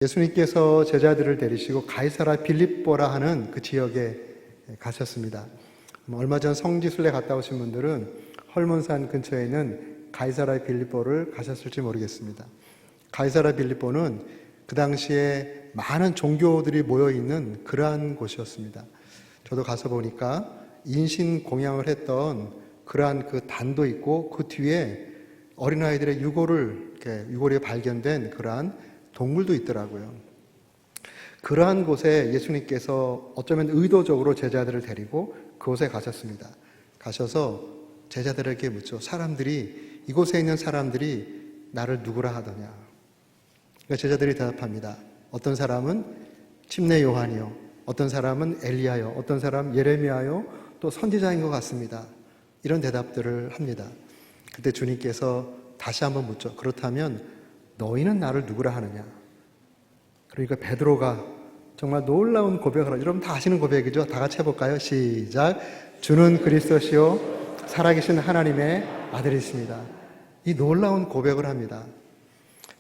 예수님께서 제자들을 데리시고 가이사라 빌립보라 하는 그 지역에 가셨습니다. 얼마 전 성지순례 갔다 오신 분들은 헐몬산 근처에 있는 가이사라 빌립보를 가셨을지 모르겠습니다. 가이사라 빌립보는 그 당시에 많은 종교들이 모여있는 그러한 곳이었습니다. 저도 가서 보니까 인신공양을 했던 그러한 그 단도 있고 그 뒤에 어린아이들의 유골에 발견된 그러한 동물도 있더라고요. 그러한 곳에 예수님께서 어쩌면 의도적으로 제자들을 데리고 그곳에 가셨습니다. 가셔서 제자들에게 묻죠. 이곳에 있는 사람들이 나를 누구라 하더냐. 그러니까 제자들이 대답합니다. 어떤 사람은 침례 요한이요, 어떤 사람은 엘리야요, 어떤 사람은 예레미야요, 또 선지자인 것 같습니다. 이런 대답들을 합니다. 그때 주님께서 다시 한번 묻죠. 그렇다면 너희는 나를 누구라 하느냐? 그러니까 베드로가 정말 놀라운 고백을 하죠. 여러분 다 아시는 고백이죠? 다 같이 해볼까요? 시작. 주는 그리스도시요 살아계신 하나님의 아들이십니다. 이 놀라운 고백을 합니다.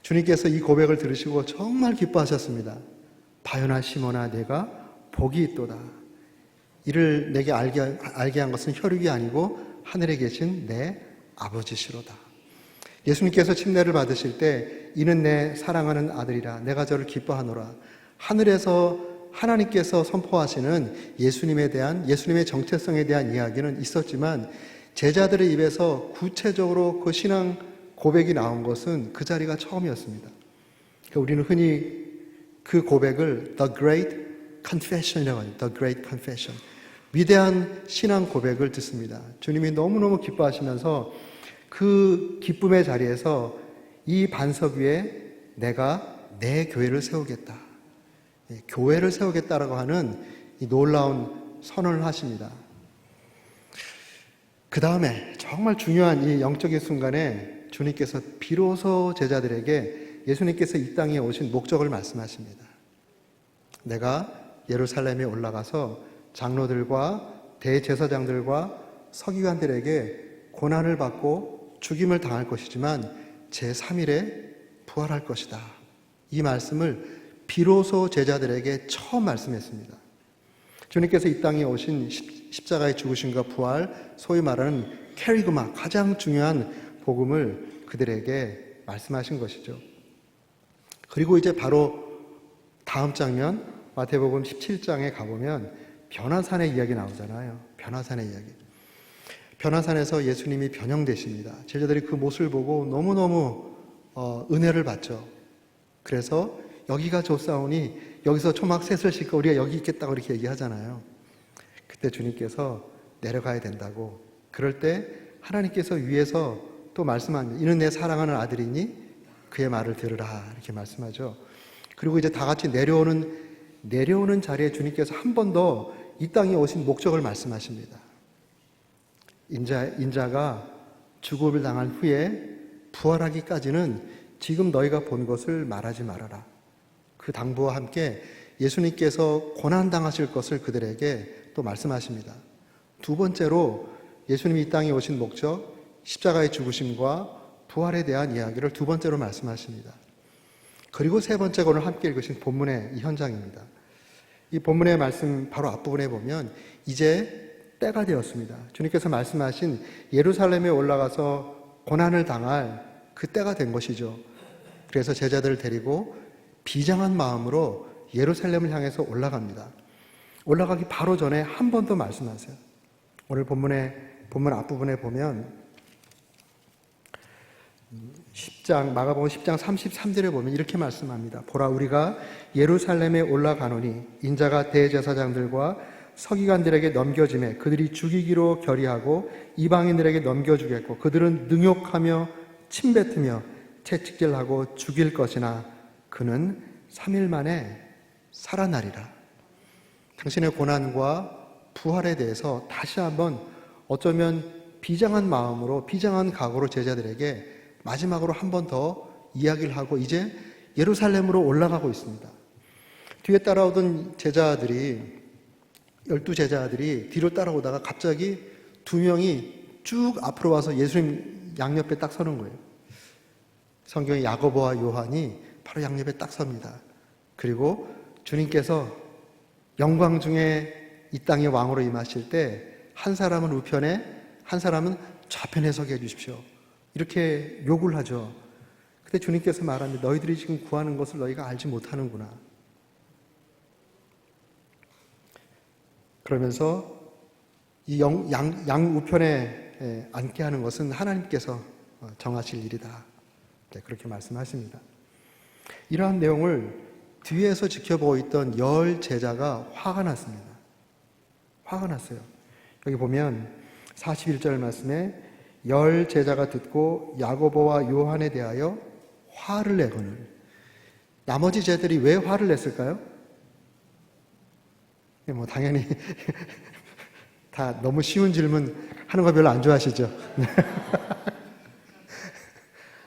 주님께서 이 고백을 들으시고 정말 기뻐하셨습니다. 바요나 시몬아 내가 복이 있도다. 이를 내게 알게 한 것은 혈육이 아니고 하늘에 계신 내 아버지시로다. 예수님께서 침례를 받으실 때 이는 내 사랑하는 아들이라 내가 저를 기뻐하노라. 하늘에서 하나님께서 선포하시는 예수님의 정체성에 대한 이야기는 있었지만 제자들의 입에서 구체적으로 그 신앙 고백이 나온 것은 그 자리가 처음이었습니다. 우리는 흔히 그 고백을 The Great Confession이라고 하죠. The Great Confession. 위대한 신앙 고백을 듣습니다. 주님이 너무너무 기뻐하시면서 그 기쁨의 자리에서 이 반석 위에 내가 내 교회를 세우겠다. 교회를 세우겠다라고 하는 이 놀라운 선언을 하십니다. 그 다음에 정말 중요한 이 영적인 순간에 주님께서 비로소 제자들에게 예수님께서 이 땅에 오신 목적을 말씀하십니다. 내가 예루살렘에 올라가서 장로들과 대제사장들과 서기관들에게 고난을 받고 죽임을 당할 것이지만 제3일에 부활할 것이다. 이 말씀을 비로소 제자들에게 처음 말씀했습니다. 주님께서 이 땅에 오신 십자가의 죽으심과 부활, 소위 말하는 캐리그마, 가장 중요한 복음을 그들에게 말씀하신 것이죠. 그리고 이제 바로 다음 장면 마태복음 17장에 가보면 변화산의 이야기 나오잖아요. 변화산의 이야기. 변화산에서 예수님이 변형되십니다. 제자들이 그 모습을 보고 너무너무 은혜를 받죠. 그래서 여기가 좋사오니 여기서 초막 셋을 싣고 우리가 여기 있겠다고 이렇게 얘기하잖아요. 그때 주님께서 내려가야 된다고. 그럴 때 하나님께서 위에서 또 말씀합니다. 이는 내 사랑하는 아들이니 그의 말을 들으라 이렇게 말씀하죠. 그리고 이제 다 같이 내려오는 자리에 주님께서 한 번 더 이 땅에 오신 목적을 말씀하십니다. 인자가 죽음을 당한 후에 부활하기까지는 지금 너희가 본 것을 말하지 말아라. 그 당부와 함께 예수님께서 고난당하실 것을 그들에게 또 말씀하십니다. 두 번째로 예수님이 이 땅에 오신 목적, 십자가의 죽으심과 부활에 대한 이야기를 두 번째로 말씀하십니다. 그리고 세 번째가 오늘 함께 읽으신 본문의 이 현장입니다. 이 본문의 말씀 바로 앞부분에 보면 이제 때가 되었습니다. 주님께서 말씀하신 예루살렘에 올라가서 고난을 당할 그 때가 된 것이죠. 그래서 제자들을 데리고 비장한 마음으로 예루살렘을 향해서 올라갑니다. 올라가기 바로 전에 한 번 더 말씀하세요. 오늘 본문 앞부분에 보면 마가복음 10장 33절에 보면 이렇게 말씀합니다. 보라 우리가 예루살렘에 올라가노니 인자가 대제사장들과 서기관들에게 넘겨짐에 그들이 죽이기로 결의하고 이방인들에게 넘겨주겠고 그들은 능욕하며 침뱉으며 채찍질하고 죽일 것이나 그는 3일 만에 살아나리라. 당신의 고난과 부활에 대해서 다시 한번 어쩌면 비장한 마음으로 비장한 각오로 제자들에게 마지막으로 한 번 더 이야기를 하고 이제 예루살렘으로 올라가고 있습니다. 뒤에 따라오던 제자들이 12제자들이 뒤로 따라오다가 갑자기 두 명이 쭉 앞으로 와서 예수님 양옆에 딱 서는 거예요. 성경에 야고보와 요한이 바로 양옆에 딱 섭니다. 그리고 주님께서 영광 중에 이 땅의 왕으로 임하실 때 한 사람은 우편에 한 사람은 좌편에 서게 해주십시오. 이렇게 요구를 하죠. 그때 주님께서 말합니다. 너희들이 지금 구하는 것을 너희가 알지 못하는구나. 그러면서 이 양 우편에 앉게 하는 것은 하나님께서 정하실 일이다. 네, 그렇게 말씀하십니다. 이러한 내용을 뒤에서 지켜보고 있던 10 제자가 화가 났습니다. 화가 났어요. 여기 보면 41절 말씀에 10 제자가 듣고 야고보와 요한에 대하여 화를 내거늘. 나머지 제자들이 왜 화를 냈을까요? 뭐 당연히 다 너무 쉬운 질문 하는 거 별로 안 좋아하시죠?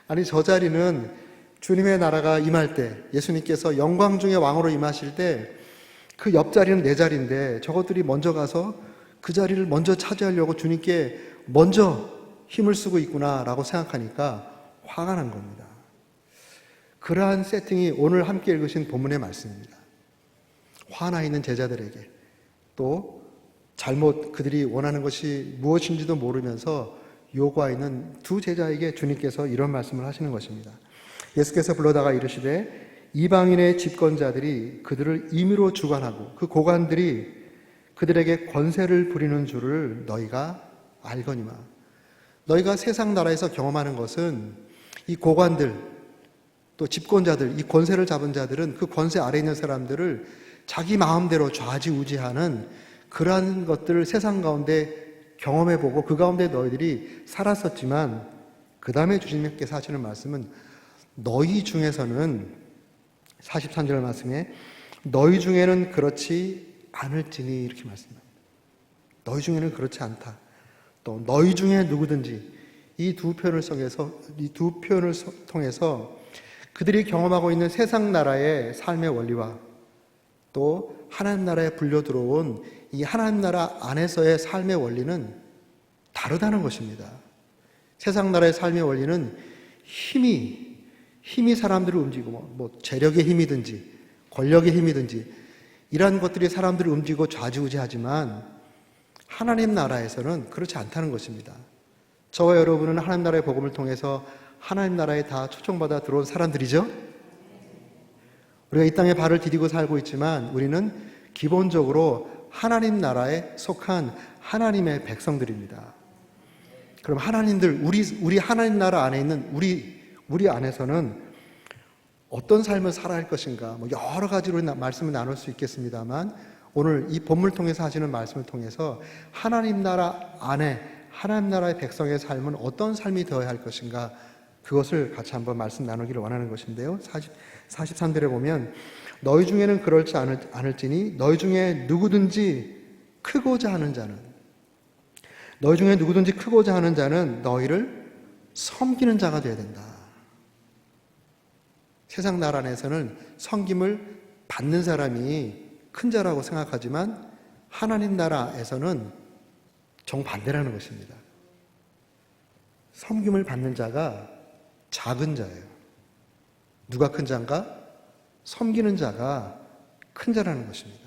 아니, 저 자리는 주님의 나라가 임할 때, 예수님께서 영광 중에 왕으로 임하실 때 그 옆자리는 내 자리인데 저것들이 먼저 가서 그 자리를 먼저 차지하려고 주님께 먼저 힘을 쓰고 있구나라고 생각하니까 화가 난 겁니다. 그러한 세팅이 오늘 함께 읽으신 본문의 말씀입니다. 화나 있는 제자들에게 또 잘못 그들이 원하는 것이 무엇인지도 모르면서 요구하는 두 제자에게 주님께서 이런 말씀을 하시는 것입니다. 예수께서 불러다가 이르시되 이방인의 집권자들이 그들을 임의로 주관하고 그 고관들이 그들에게 권세를 부리는 줄을 너희가 알거니와. 너희가 세상 나라에서 경험하는 것은 이 고관들 또 집권자들, 이 권세를 잡은 자들은 그 권세 아래에 있는 사람들을 자기 마음대로 좌지우지하는 그러한 것들을 세상 가운데 경험해보고 그 가운데 너희들이 살았었지만 그 다음에 주님께서 하시는 말씀은 너희 중에서는 43절 말씀에 너희 중에는 그렇지 않을지니 이렇게 말씀합니다. 너희 중에는 그렇지 않다. 또 너희 중에 누구든지 이 두 표현을 통해서 그들이 경험하고 있는 세상 나라의 삶의 원리와 또 하나님 나라에 불려 들어온 이 하나님 나라 안에서의 삶의 원리는 다르다는 것입니다. 세상 나라의 삶의 원리는 힘이 사람들을 움직이고 뭐 재력의 힘이든지 권력의 힘이든지 이러한 것들이 사람들을 움직이고 좌지우지하지만 하나님 나라에서는 그렇지 않다는 것입니다. 저와 여러분은 하나님 나라의 복음을 통해서 하나님 나라에 다 초청받아 들어온 사람들이죠. 우리가 이 땅에 발을 디디고 살고 있지만 우리는 기본적으로 하나님 나라에 속한 하나님의 백성들입니다. 그럼 우리 하나님 나라 안에 있는 우리 안에서는 어떤 삶을 살아야 할 것인가, 뭐 여러 가지로 말씀을 나눌 수 있겠습니다만 오늘 이 본문을 통해서 하시는 말씀을 통해서 하나님 나라 안에 하나님 나라의 백성의 삶은 어떤 삶이 되어야 할 것인가, 그것을 같이 한번 말씀 나누기를 원하는 것인데요. 43절에 보면 너희 중에는 그렇지 않을지니 너희 중에 누구든지 크고자 하는 자는 너희를 섬기는 자가 되어야 된다. 세상 나라 안에서는 섬김을 받는 사람이 큰 자라고 생각하지만 하나님 나라에서는 정반대라는 것입니다. 섬김을 받는 자가 작은 자예요. 누가 큰 자인가? 섬기는 자가 큰 자라는 것입니다.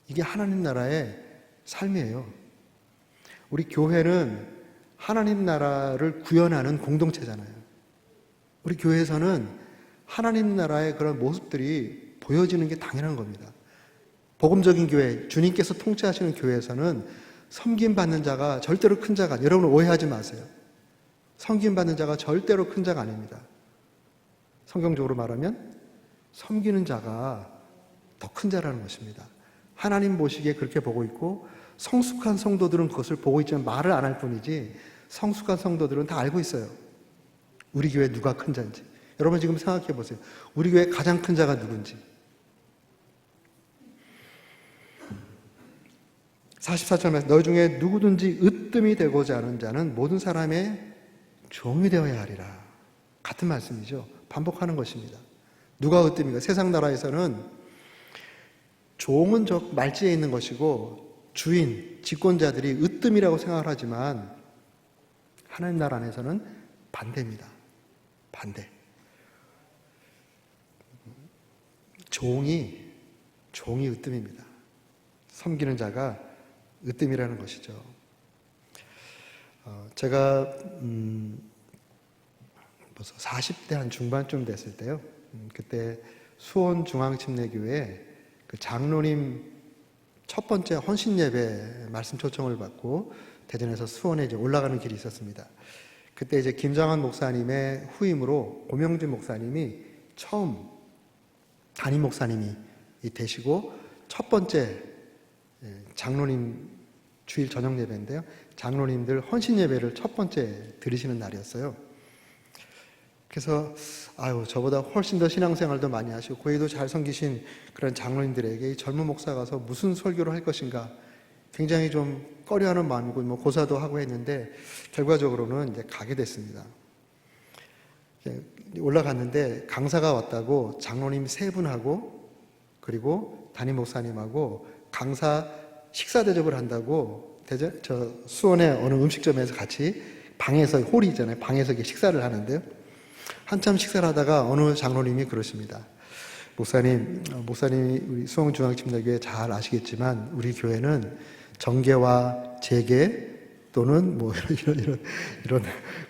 이게 하나님 나라의 삶이에요. 우리 교회는 하나님 나라를 구현하는 공동체잖아요. 우리 교회에서는 하나님 나라의 그런 모습들이 보여지는 게 당연한 겁니다. 복음적인 교회, 주님께서 통치하시는 교회에서는 섬김받는 자가 절대로 큰 자가, 여러분 오해하지 마세요. 섬김받는 자가 절대로 큰 자가 아닙니다. 성경적으로 말하면 섬기는 자가 더 큰 자라는 것입니다. 하나님 보시기에 그렇게 보고 있고 성숙한 성도들은 그것을 보고 있지만 말을 안 할 뿐이지 성숙한 성도들은 다 알고 있어요. 우리 교회 누가 큰 자인지. 여러분 지금 생각해 보세요. 우리 교회 가장 큰 자가 누군지. 44절 말씀, 너희 중에 누구든지 으뜸이 되고자 하는 자는 모든 사람의 종이 되어야 하리라. 같은 말씀이죠. 반복하는 것입니다. 누가 으뜸인가? 세상 나라에서는 종은 저 말지에 있는 것이고 주인, 집권자들이 으뜸이라고 생각을 하지만 하나님 나라 안에서는 반대입니다. 반대. 종이 으뜸입니다. 섬기는 자가 으뜸이라는 것이죠. 제가 벌써 40대 한 중반쯤 됐을 때요. 그때 수원중앙침례교회 그 장로님 첫 번째 헌신 예배 말씀 초청을 받고 대전에서 수원에 이제 올라가는 길이 있었습니다. 그때 이제 김장환 목사님의 후임으로 고명진 목사님이 처음 담임 목사님이 되시고 첫 번째 장로님 주일 저녁 예배인데요. 장로님들 헌신 예배를 첫 번째 드리시는 날이었어요. 그래서 저보다 훨씬 더 신앙생활도 많이 하시고 교회도 잘 섬기신 그런 장로님들에게 이 젊은 목사가 가서 무슨 설교를 할 것인가 굉장히 좀 꺼려하는 마음이고 뭐 고사도 하고 했는데 결과적으로는 이제 가게 됐습니다. 올라갔는데 강사가 왔다고 장로님 3분하고 그리고 담임 목사님하고 강사 식사 대접을 한다고 수원의 어느 음식점에서 같이 방에서 홀이 있잖아요. 방에서 식사를 하는데요. 한참 식사를 하다가 어느 장로님이 그러십니다. 목사님이 우리 수원중앙침례교회 잘 아시겠지만 우리 교회는 정계와 재계 또는 뭐 이런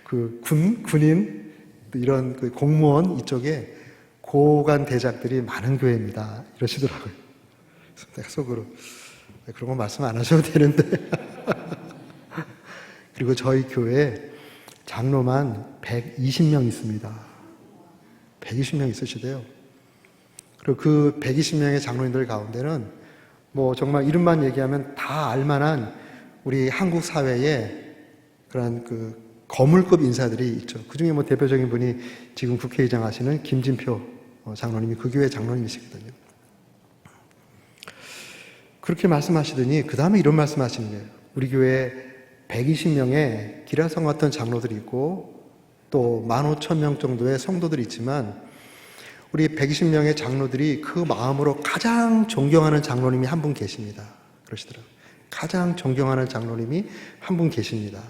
그 군인 이런 그 공무원 이쪽에 고관 대작들이 많은 교회입니다. 이러시더라고요. 그래서 내가 속으로 그런 거 말씀 안 하셔도 되는데. 그리고 저희 교회에 장로만 120명 있습니다. 120명 있으시대요. 그리고 그 120명의 장로님들 가운데는 뭐 정말 이름만 얘기하면 다 알만한 우리 한국 사회에 그런 그 거물급 인사들이 있죠. 그 중에 뭐 대표적인 분이 지금 국회의장 하시는 김진표 장로님이 그 교회 장로님이시거든요. 그렇게 말씀하시더니 그 다음에 이런 말씀하시는 거예요. 우리 교회에 120명의 기라성 같은 장로들이 있고 또 15,000명 정도의 성도들이 있지만 우리 120명의 장로들이 그 마음으로 가장 존경하는 장로님이 한 분 계십니다. 그러시더라고요. 가장 존경하는 장로님이 한 분 계십니다.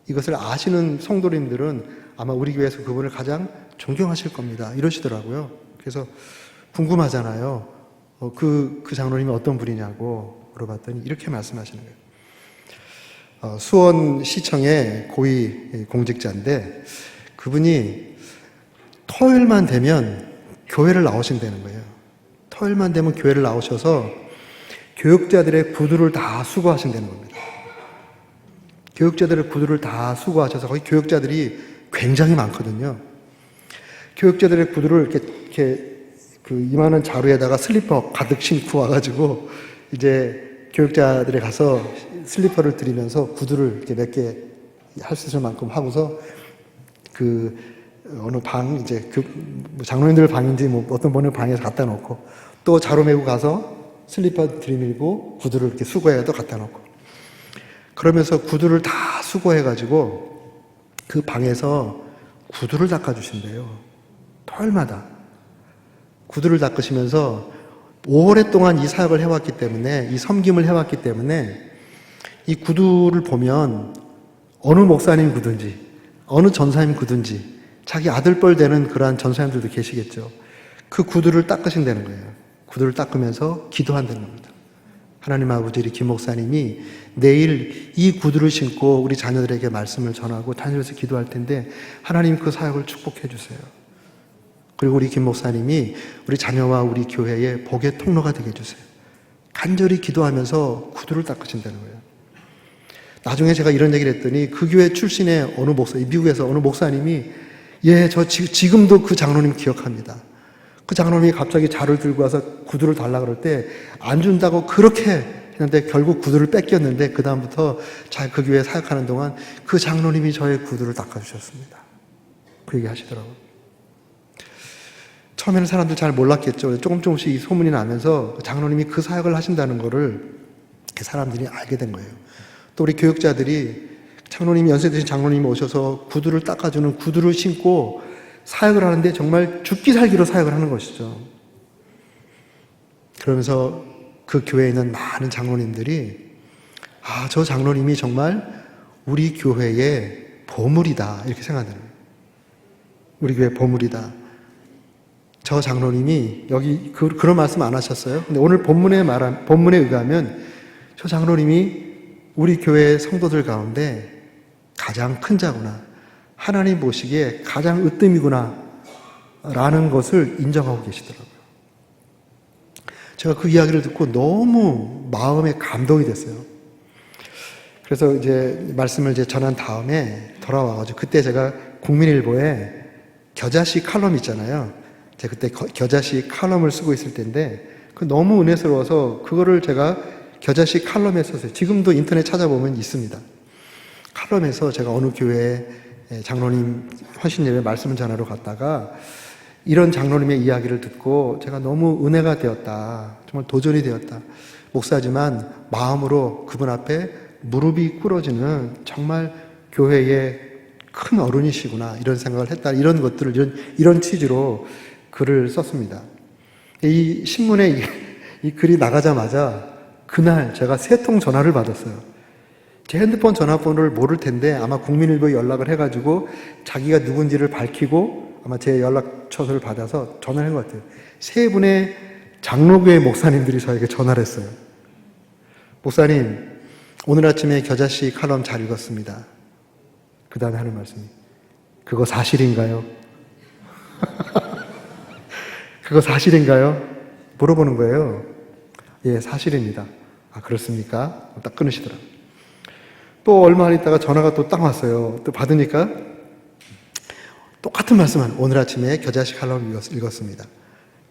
이것을 아시는 성도님들은 아마 우리 교회에서 그분을 가장 존경하실 겁니다. 이러시더라고요. 그래서 궁금하잖아요. 그 장로님이 어떤 분이냐고 물어봤더니 이렇게 말씀하시는 거예요. 수원시청의 고위 공직자인데 그분이 토요일만 되면 교회를 나오신다는 거예요. 토요일만 되면 교회를 나오셔서 교육자들의 구두를 다 수거하신다는 겁니다. 교육자들의 구두를 다 수거하셔서 거기 교육자들이 굉장히 많거든요. 교육자들의 구두를 이렇게 그 이만한 자루에다가 슬리퍼 가득 신고 와가지고 이제 교육자들에 가서 슬리퍼를 드리면서 구두를 이렇게 몇 개 할 수 있을 만큼 하고서 그 어느 방 이제 그 장로님들 방인지 뭐 어떤 분의 방에서 갖다 놓고 또 자루 메고 가서 슬리퍼 들이밀고 구두를 이렇게 수거해도 갖다 놓고 그러면서 구두를 다 수거해가지고 그 방에서 구두를 닦아주신대요. 토요일마다 구두를 닦으시면서 오랫동안 이 사역을 해왔기 때문에 이 섬김을 해왔기 때문에 이 구두를 보면 어느 목사님 구두인지 어느 전사님 구두인지 자기 아들뻘 되는 그러한 전사님들도 계시겠죠. 그 구두를 닦으신다는 거예요. 구두를 닦으면서 기도한다는 겁니다. 하나님 아버지 우리 김 목사님이 내일 이 구두를 신고 우리 자녀들에게 말씀을 전하고 다니면서 기도할 텐데 하나님 그 사역을 축복해 주세요. 그리고 우리 김 목사님이 우리 자녀와 우리 교회의 복의 통로가 되게 해주세요. 간절히 기도하면서 구두를 닦으신다는 거예요. 나중에 제가 이런 얘기를 했더니 그 교회 출신의 어느 미국에서 어느 목사님이 저 지금도 그 장로님 기억합니다. 그 장로님이 갑자기 자를 들고 와서 구두를 달라 그럴 때 안 준다고 그렇게 했는데 결국 구두를 뺏겼는데 그 다음부터 그 교회 사역하는 동안 그 장로님이 저의 구두를 닦아주셨습니다. 그 얘기 하시더라고요. 처음에는 사람들 잘 몰랐겠죠. 조금씩 이 소문이 나면서 장로님이 그 사역을 하신다는 거를 사람들이 알게 된 거예요. 또 우리 교육자들이 장로님이 연세 드신 장로님이 오셔서 구두를 닦아주는 구두를 신고 사역을 하는데 정말 죽기 살기로 사역을 하는 것이죠. 그러면서 그 교회에 있는 많은 장로님들이 저 장로님이 정말 우리 교회의 보물이다 이렇게 생각하는 거예요. 우리 교회 보물이다. 저 장로님이 여기 그런 말씀 안 하셨어요. 근데 오늘 본문에 의하면 저 장로님이 우리 교회 성도들 가운데 가장 큰 자구나, 하나님 보시기에 가장 으뜸이구나 라는 것을 인정하고 계시더라고요. 제가 그 이야기를 듣고 너무 마음에 감동이 됐어요. 그래서 이제 말씀을 전한 다음에 돌아와가지고, 그때 제가 국민일보에 겨자씨 칼럼 있잖아요. 제가 그때 겨자씨 칼럼을 쓰고 있을 때인데, 그 너무 은혜스러워서 그거를 제가 겨자씨 칼럼에 썼어요. 지금도 인터넷 찾아보면 있습니다. 칼럼에서 제가 어느 교회에 장로님 헌신예배 말씀을 전하러 갔다가 이런 장로님의 이야기를 듣고 제가 너무 은혜가 되었다, 정말 도전이 되었다, 목사지만 마음으로 그분 앞에 무릎이 꿇어지는 정말 교회의 큰 어른이시구나, 이런 생각을 했다, 이런 것들을 이런 취지로 글을 썼습니다. 이 신문에 이 글이 나가자마자 그날 제가 3통 전화를 받았어요. 제 핸드폰 전화번호를 모를 텐데 아마 국민일보에 연락을 해가지고 자기가 누군지를 밝히고 아마 제 연락처를 받아서 전화를 한 것 같아요. 3분의 장로교회 목사님들이 저에게 전화를 했어요. 목사님, 오늘 아침에 겨자씨 칼럼 잘 읽었습니다. 그 다음에 하는 말씀이, 그거 사실인가요? 그거 사실인가요? 물어보는 거예요. 예, 사실입니다. 아, 그렇습니까? 딱 끊으시더라고요. 또 얼마 안 있다가 전화가 또 딱 왔어요. 또 받으니까 똑같은 말씀을, 오늘 아침에 겨자씨 칼럼 읽었습니다.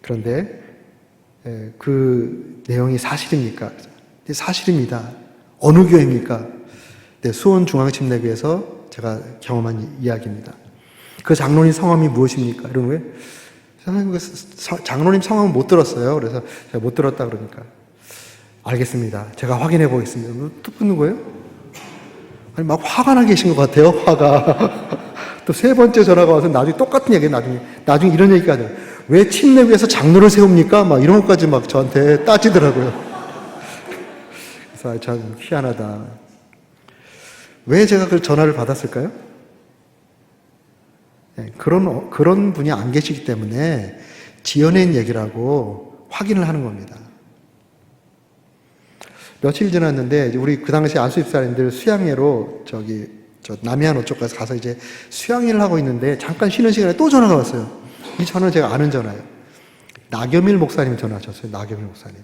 그런데 그 내용이 사실입니까? 네, 사실입니다. 어느 교회입니까? 네, 수원중앙침례교에서 제가 경험한 이야기입니다. 그 장로님 성함이 무엇입니까? 이런 거예요. 장로님 성함은 못 들었어요. 그래서 제가 못 들었다 그러니까, 알겠습니다, 제가 확인해 보겠습니다. 또 끊는 거예요? 아니, 막 화가 나 계신 것 같아요. 화가. 또 3번째 전화가 와서 나중에 똑같은 얘기예요. 나중에 이런 얘기까지 해요. 왜 침례교에서 장로를 세웁니까? 막 이런 것까지 막 저한테 따지더라고요. 그래서 참 희한하다. 왜 제가 그 전화를 받았을까요? 네, 그런 분이 안 계시기 때문에 지어낸 얘기라고 확인을 하는 겁니다. 며칠 지났는데 우리 그 당시 안수집사님들 수양회로 저 남해안 오쪽 가서 이제 수양회를 하고 있는데 잠깐 쉬는 시간에 또 전화가 왔어요. 이 전화는 제가 아는 전화예요. 나겸일 목사님이 전화하셨어요. 나겸일 목사님.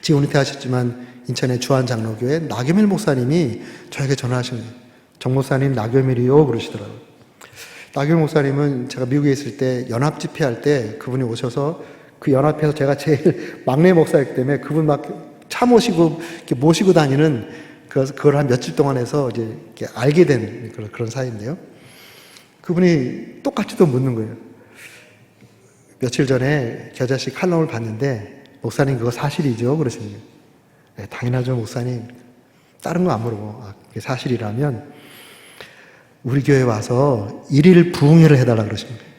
지금 은퇴하셨지만 인천의 주한장로교회 나겸일 목사님이 저에게 전화하신 거예요. 정 목사님, 나겸일이요 그러시더라고요. 나겸일 목사님은 제가 미국에 있을 때 연합 집회할 때 그분이 오셔서 그 연합회에서 제가 제일 막내 목사이기 때문에 그분 막 차 모시고 이렇게 모시고 다니는 그걸 한 며칠 동안 해서 이제 이렇게 알게 된 그런 사이인데요. 그분이 똑같이 또 묻는 거예요. 며칠 전에 겨자씨 칼럼을 봤는데 목사님 그거 사실이죠? 그러시는 거예요. 네, 당연하죠 목사님. 다른 거 안 물어보고, 그게 사실이라면 우리 교회 와서 1일 부흥회를 해달라 그러시는 거예요.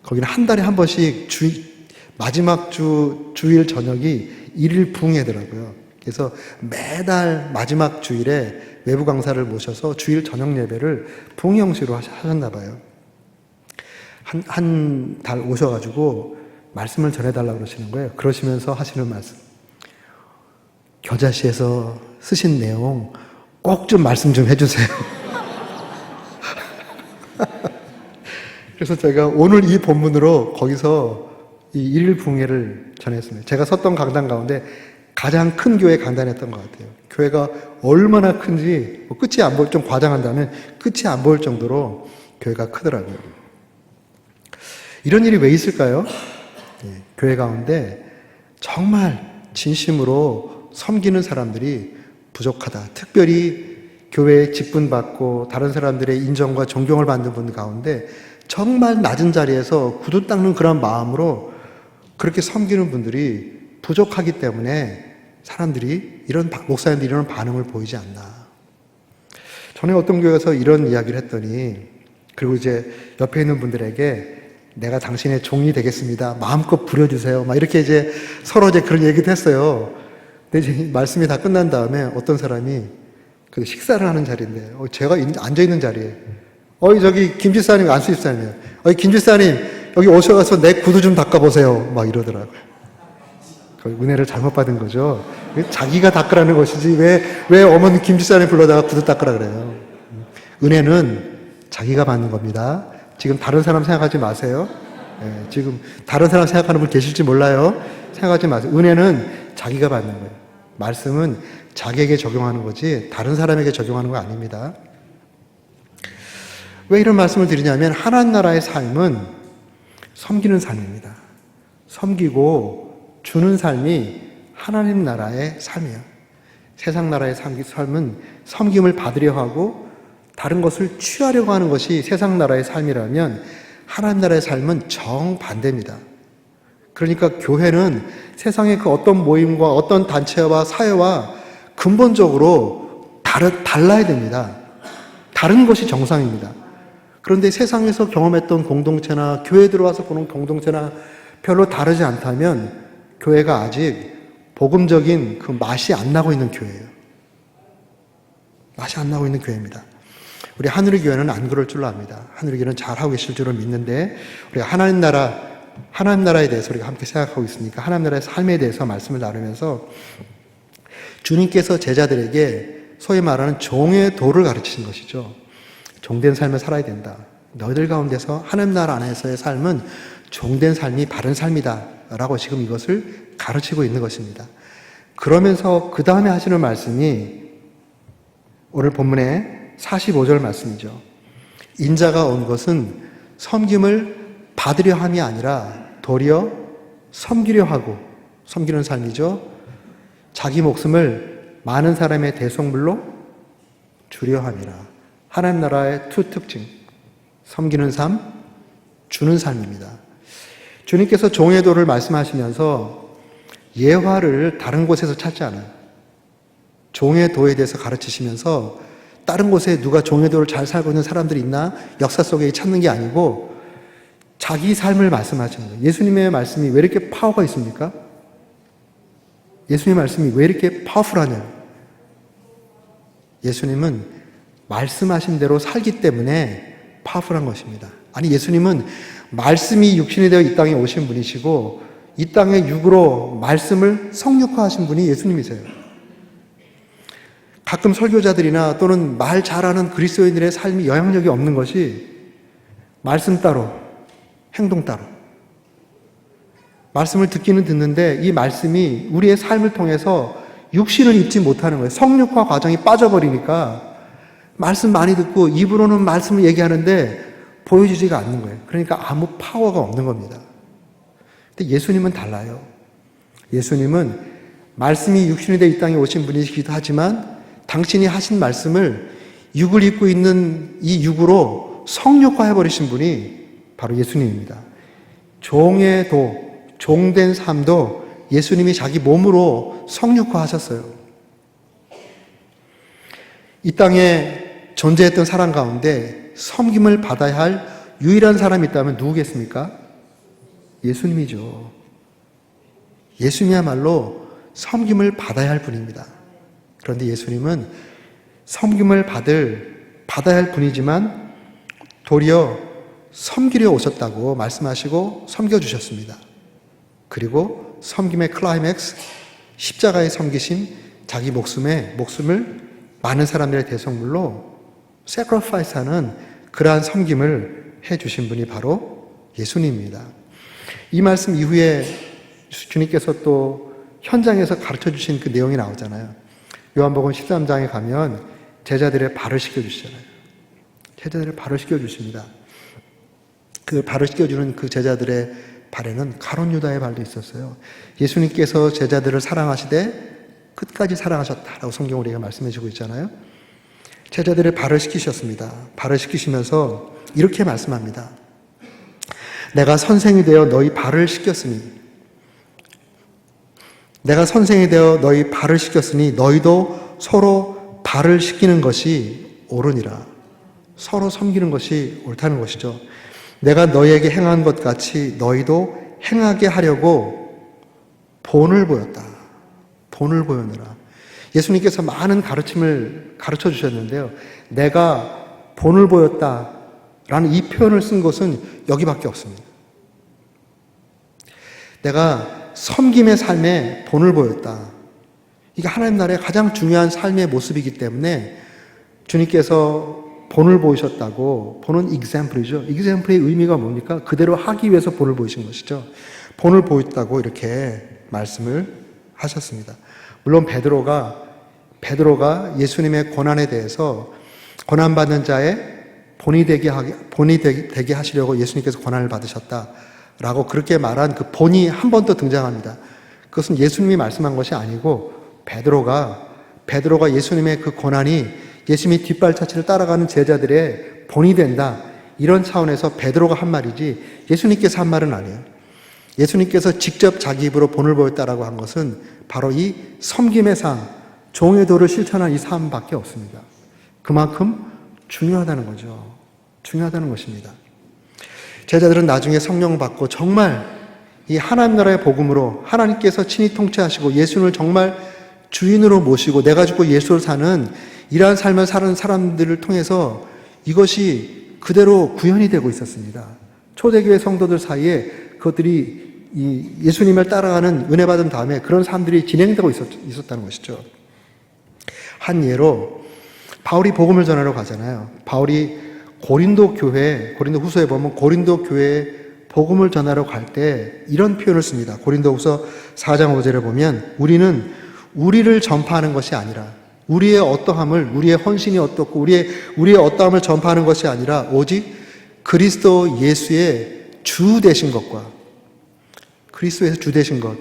거기는 한 달에 한 번씩 마지막 주일 저녁이 1일 부흥회더라고요. 그래서 매달 마지막 주일에 외부 강사를 모셔서 주일 저녁 예배를 부흥 형식으로 하셨나 봐요. 한 달 오셔가지고 말씀을 전해달라고 그러시는 거예요. 그러시면서 하시는 말씀, 겨자씨에서 쓰신 내용 꼭 좀 말씀 좀 해주세요. 그래서 제가 오늘 이 본문으로 거기서 이 일일 부흥회를 전했습니다. 제가 섰던 강단 가운데 가장 큰 교회 강단이었던 것 같아요. 교회가 얼마나 큰지 끝이 안 보일, 좀 과장한다면 끝이 안 보일 정도로 교회가 크더라고요. 이런 일이 왜 있을까요? 교회 가운데 정말 진심으로 섬기는 사람들이 부족하다. 특별히 교회에 직분받고 다른 사람들의 인정과 존경을 받는 분들 가운데 정말 낮은 자리에서 구두 닦는 그런 마음으로 그렇게 섬기는 분들이 부족하기 때문에 사람들이 목사님들이 이런 반응을 보이지 않나. 전에 어떤 교회에서 이런 이야기를 했더니, 그리고 이제 옆에 있는 분들에게 내가 당신의 종이 되겠습니다, 마음껏 부려주세요, 막 이렇게 이제 서로 이제 그런 얘기도 했어요. 근데 이제 말씀이 다 끝난 다음에 어떤 사람이 그 식사를 하는 자리인데, 제가 앉아있는 자리에, 저기 김 집사님, 안수 집사님이에요. 김 집사님, 여기 오셔서 내 구두 좀 닦아보세요. 막 이러더라고요. 은혜를 잘못 받은 거죠. 자기가 닦으라는 것이지 왜 어머니 김집사님 불러다가 구두 닦으라 그래요. 은혜는 자기가 받는 겁니다. 지금 다른 사람 생각하지 마세요. 지금 다른 사람 생각하는 분 계실지 몰라요. 생각하지 마세요. 은혜는 자기가 받는 거예요. 말씀은 자기에게 적용하는 거지 다른 사람에게 적용하는 거 아닙니다. 왜 이런 말씀을 드리냐면 하나님 나라의 삶은 섬기는 삶입니다. 섬기고 주는 삶이 하나님 나라의 삶이에요. 세상 나라의 삶은 섬김을 받으려 하고 다른 것을 취하려고 하는 것이 세상 나라의 삶이라면 하나님 나라의 삶은 정반대입니다. 그러니까 교회는 세상의 그 어떤 모임과 어떤 단체와 사회와 근본적으로 달라야 됩니다. 다른 것이 정상입니다. 그런데 세상에서 경험했던 공동체나 교회에 들어와서 보는 공동체나 별로 다르지 않다면 교회가 아직 복음적인 그 맛이 안 나고 있는 교회예요. 맛이 안 나고 있는 교회입니다. 우리 하늘의 교회는 안 그럴 줄로 압니다. 하늘의 교회는 잘하고 계실 줄로 믿는데 우리가 하나님 나라에 대해서 우리가 함께 생각하고 있으니까 하나님 나라의 삶에 대해서 말씀을 나누면서 주님께서 제자들에게 소위 말하는 종의 도를 가르치신 것이죠. 종된 삶을 살아야 된다. 너희들 가운데서 하나님 나라 안에서의 삶은 종된 삶이 바른 삶이다 라고 지금 이것을 가르치고 있는 것입니다. 그러면서 그 다음에 하시는 말씀이 오늘 본문의 45절 말씀이죠. 인자가 온 것은 섬김을 받으려 함이 아니라 도리어 섬기려 하고, 섬기는 삶이죠. 자기 목숨을 많은 사람의 대속물로 주려 함이라. 하나님 나라의 두 특징, 섬기는 삶, 주는 삶입니다. 주님께서 종의 도를 말씀하시면서 예화를 다른 곳에서 찾지 않아요. 종의 도에 대해서 가르치시면서 다른 곳에 누가 종의 도를 잘 살고 있는 사람들이 있나 역사 속에 찾는 게 아니고 자기 삶을 말씀하시는 거예요. 예수님의 말씀이 왜 이렇게 파워가 있습니까? 예수님의 말씀이 왜 이렇게 파워풀하냐? 예수님은 말씀하신 대로 살기 때문에 파워풀한 것입니다. 아니, 예수님은 말씀이 육신이 되어 이 땅에 오신 분이시고 이 땅에 육으로 말씀을 성육화하신 분이 예수님이세요. 가끔 설교자들이나 또는 말 잘하는 그리스도인들의 삶이 영향력이 없는 것이 말씀 따로, 행동 따로. 말씀을 듣기는 듣는데 이 말씀이 우리의 삶을 통해서 육신을 입지 못하는 거예요. 성육화 과정이 빠져버리니까 말씀 많이 듣고 입으로는 말씀을 얘기하는데 보여지지가 않는 거예요. 그러니까 아무 파워가 없는 겁니다. 근데 예수님은 달라요. 예수님은 말씀이 육신이 되어 이 땅에 오신 분이시기도 하지만 당신이 하신 말씀을 육을 입고 있는 이 육으로 성육화해버리신 분이 바로 예수님입니다. 종의 도, 종된 삶도 예수님이 자기 몸으로 성육화하셨어요. 이 땅에 존재했던 사람 가운데 섬김을 받아야 할 유일한 사람이 있다면 누구겠습니까? 예수님이죠. 예수님이야말로 섬김을 받아야 할 분입니다. 그런데 예수님은 섬김을 받아야 할 분이지만 도리어 섬기려 오셨다고 말씀하시고 섬겨주셨습니다. 그리고 섬김의 클라이맥스, 십자가의 섬기심, 자기 목숨을 많은 사람들의 대속물로 sacrifice하는 그러한 섬김을 해주신 분이 바로 예수님입니다. 이 말씀 이후에 주님께서 또 현장에서 가르쳐주신 그 내용이 나오잖아요. 요한복음 13장에 가면 제자들의 발을 씻겨주시잖아요. 제자들의 발을 씻겨주십니다. 그 발을 씻겨주는 그 제자들의 발에는 가룟 유다의 발도 있었어요. 예수님께서 제자들을 사랑하시되 끝까지 사랑하셨다라고 성경 우리가 말씀해 주고 있잖아요. 제자들의 발을 씻기셨습니다. 발을 씻기시면서 이렇게 말씀합니다. 내가 선생이 되어 너희 발을 씻겼으니 너희도 서로 발을 씻기는 것이 옳으니라. 서로 섬기는 것이 옳다는 것이죠. 내가 너희에게 행한 것 같이 너희도 행하게 하려고 본을 보였다. 본을 보였느라. 예수님께서 많은 가르침을 가르쳐 주셨는데요. 내가 본을 보였다라는 이 표현을 쓴 것은 여기밖에 없습니다. 내가 섬김의 삶에 본을 보였다. 이게 하나님 나라의 가장 중요한 삶의 모습이기 때문에 주님께서 본을 보이셨다고. 본은 example이죠. example의 의미가 뭡니까? 그대로 하기 위해서 본을 보이신 것이죠. 본을 보였다고 이렇게 말씀을 하셨습니다. 물론 베드로가 예수님의 고난에 대해서 고난받는 자의 본이 되게 하시려고 예수님께서 고난을 받으셨다라고 그렇게 말한 그 본이 한 번 더 등장합니다. 그것은 예수님이 말씀한 것이 아니고 베드로가 예수님의 그 고난이 예수님의 뒷발자취를 따라가는 제자들의 본이 된다. 이런 차원에서 베드로가 한 말이지 예수님께서 한 말은 아니에요. 예수님께서 직접 자기 입으로 본을 보였다라고 한 것은 바로 이 섬김의 삶, 종의 도를 실천한 이 삶밖에 없습니다. 그만큼 중요하다는 거죠. 중요하다는 것입니다. 제자들은 나중에 성령 받고 정말 이 하나님 나라의 복음으로 하나님께서 친히 통치하시고 예수를 정말 주인으로 모시고 내가 죽고 예수를 사는 이러한 삶을 사는 사람들을 통해서 이것이 그대로 구현이 되고 있었습니다. 초대교회 성도들 사이에 그것들이 이 예수님을 따라가는 은혜 받은 다음에 그런 삶들이 진행되고 있었다는 것이죠. 한 예로 바울이 복음을 전하러 가잖아요. 바울이 고린도 후서에 보면 고린도 교회에 복음을 전하러 갈 때 이런 표현을 씁니다. 고린도 후서 4장 5절에 보면 우리는 우리를 전파하는 것이 아니라 우리의 어떠함을, 우리의 헌신이 어떻고 우리의 어떠함을 전파하는 것이 아니라 오직 그리스도 예수의 주 되신 것과 그리스도에서 주 되신 것,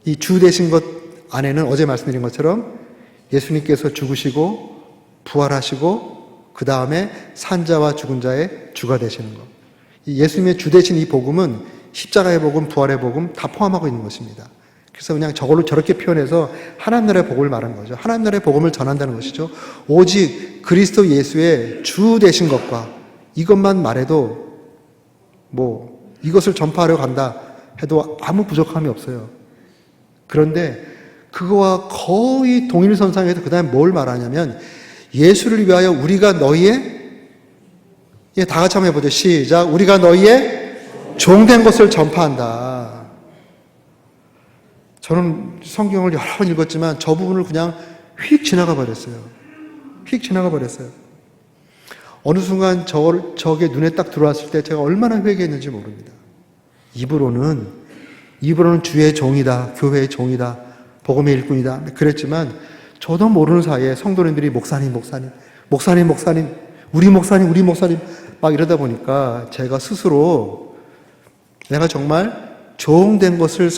이 주 되신 것 안에는 어제 말씀드린 것처럼 예수님께서 죽으시고 부활하시고 그 다음에 산자와 죽은 자의 주가 되시는 것. 이 예수님의 주 되신 이 복음은 십자가의 복음, 부활의 복음 다 포함하고 있는 것입니다. 그래서 그냥 저걸로 저렇게 표현해서 하나님 나라의 복음을 말하는 거죠. 하나님 나라의 복음을 전한다는 것이죠. 오직 그리스도 예수의 주 되신 것과 이것만 말해도 이것을 전파하려 간다 해도 아무 부족함이 없어요. 그런데 그거와 거의 동일선상에서 그 다음에 뭘 말하냐면 예수를 위하여 우리가 너희의 다 같이 한번 해보죠. 시작. 우리가 너희의 종된 것을 전파한다. 저는 성경을 여러 번 읽었지만 저 부분을 그냥 휙 지나가 버렸어요. 어느 순간 저게 눈에 딱 들어왔을 때 제가 얼마나 회개했는지 모릅니다. 입으로는 주의 종이다, 교회의 종이다, 복음의 일꾼이다 그랬지만 저도 모르는 사이에 성도님들이 목사님 우리 목사님 막 이러다 보니까 제가 스스로 내가 정말 종된 것을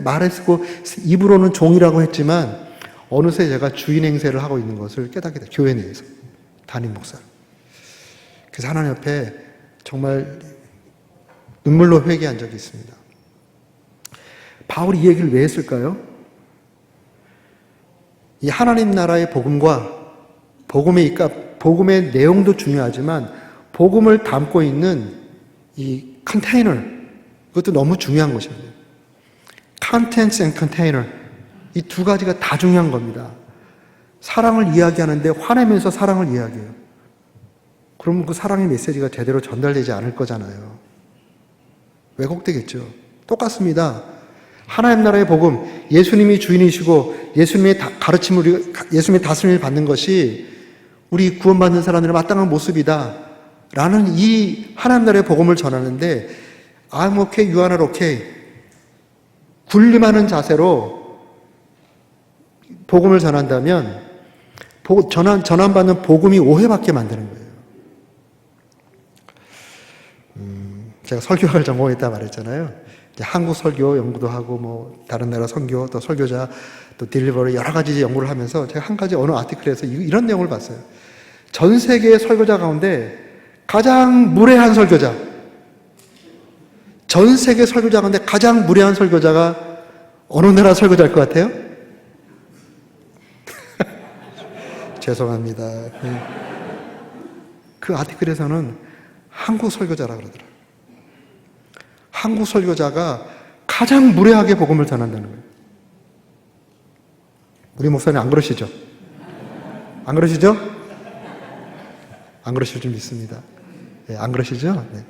말했고 입으로는 종이라고 했지만 어느새 제가 주인 행세를 하고 있는 것을 깨닫게 돼. 교회 내에서 담임 목사. 그래서 하나님 앞에 정말 눈물로 회개한 적이 있습니다. 바울이 이 얘기를 왜 했을까요? 이 하나님 나라의 복음과 복음의 내용도 중요하지만 복음을 담고 있는 이 컨테이너, 그것도 너무 중요한 것입니다. Contents and container, 이 두 가지가 다 중요한 겁니다. 사랑을 이야기하는데 화내면서 사랑을 이야기해요. 그러면 그 사랑의 메시지가 제대로 전달되지 않을 거잖아요. 왜곡되겠죠. 똑같습니다. 하나님 나라의 복음, 예수님이 주인이시고 예수님의 가르침을, 예수님의 다스림을 받는 것이 우리 구원받는 사람들의 마땅한 모습이다 라는 이 하나님 나라의 복음을 전하는데 I'm okay, you are not okay, 군림하는 자세로 복음을 전한다면 전환받는 복음이 오해받게 만드는 거예요. 제가 설교학을 전공했다 말했잖아요. 이제 한국 설교 연구도 하고 다른 나라 선교 또 설교자 또 딜리버리 여러 가지 연구를 하면서 제가 한 가지 어느 아티클에서 이런 내용을 봤어요. 전 세계의 설교자 가운데 가장 무례한 설교자, 전 세계 설교자 가운데 가장 무례한 설교자가 어느 나라 설교자일 것 같아요? 죄송합니다. 그 아티클에서는 한국 설교자라 그러더라고요. 한국 설교자가 가장 무례하게 복음을 전한다는 거예요. 우리 목사님 안 그러시죠? 안 그러시죠? 안 그러실 줄 믿습니다. 네, 안 그러시죠? 네.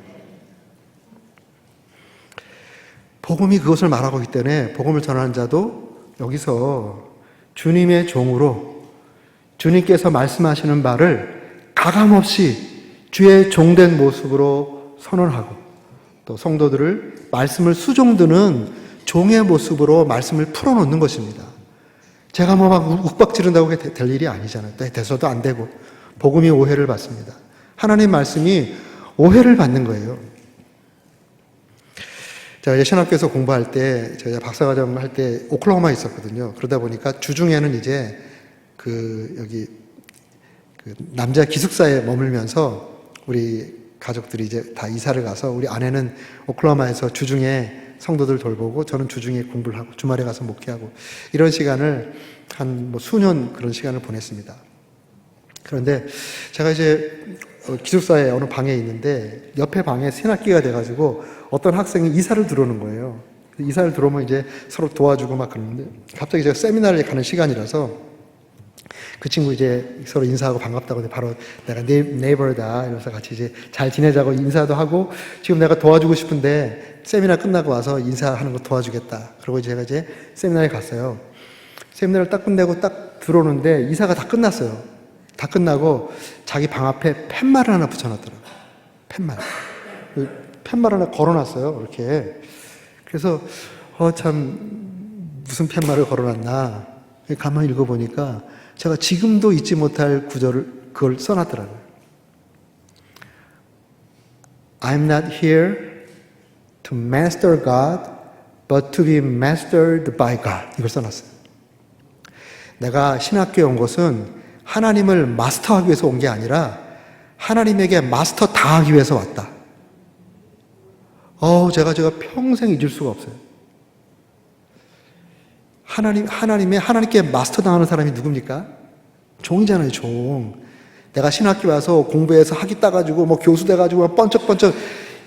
복음이 그것을 말하고 있기 때문에 복음을 전하는 자도 여기서 주님의 종으로 주님께서 말씀하시는 말을 가감없이 주의 종된 모습으로 선언하고 또 성도들을 말씀을 수종드는 종의 모습으로 말씀을 풀어놓는 것입니다. 제가 뭐 막 욱박 지른다고 될 일이 아니잖아요. 돼서도 안 되고 복음이 오해를 받습니다. 하나님 말씀이 오해를 받는 거예요. 제가 이제 신학교에서 공부할 때, 제가 박사과정 할 때 오클라호마에 있었거든요. 그러다 보니까 주중에는 이제 여기 남자 기숙사에 머물면서 우리 가족들이 이제 다 이사를 가서 우리 아내는 오클라호마에서 주중에 성도들 돌보고 저는 주중에 공부를 하고 주말에 가서 목회하고 이런 시간을 한 수년 그런 시간을 보냈습니다. 그런데 제가 이제 기숙사에 어느 방에 있는데 옆에 방에 새학기가 돼가지고 어떤 학생이 이사를 들어오는 거예요. 이사를 들어오면 이제 서로 도와주고 막 그러는데 갑자기 제가 세미나를 가는 시간이라서 그 친구 이제 서로 인사하고 반갑다고 바로 내가 네이버다 이러면서 같이 이제 잘 지내자고 인사도 하고 지금 내가 도와주고 싶은데 세미나 끝나고 와서 인사하는 거 도와주겠다. 그리고 제가 이제 세미나에 갔어요. 세미나를 딱 끝내고 딱 들어오는데 이사가 다 끝났어요. 다 끝나고 자기 방 앞에 팻말을 하나 붙여놨더라고요. 팻말 하나 걸어놨어요. 이렇게. 그래서 참 무슨 팻말을 걸어놨나 가만히 읽어보니까 제가 지금도 잊지 못할 구절을 그걸 써놨더라고요. I'm not here to master God, but to be mastered by God. 이걸 써놨어요. 내가 신학교에 온 것은 하나님을 마스터하기 위해서 온 게 아니라 하나님에게 마스터 당하기 위해서 왔다. 제가 평생 잊을 수가 없어요. 하나님께 마스터 당하는 사람이 누굽니까? 종이잖아요, 종. 내가 신학교 와서 공부해서 학위 따가지고 교수 돼가지고 번쩍번쩍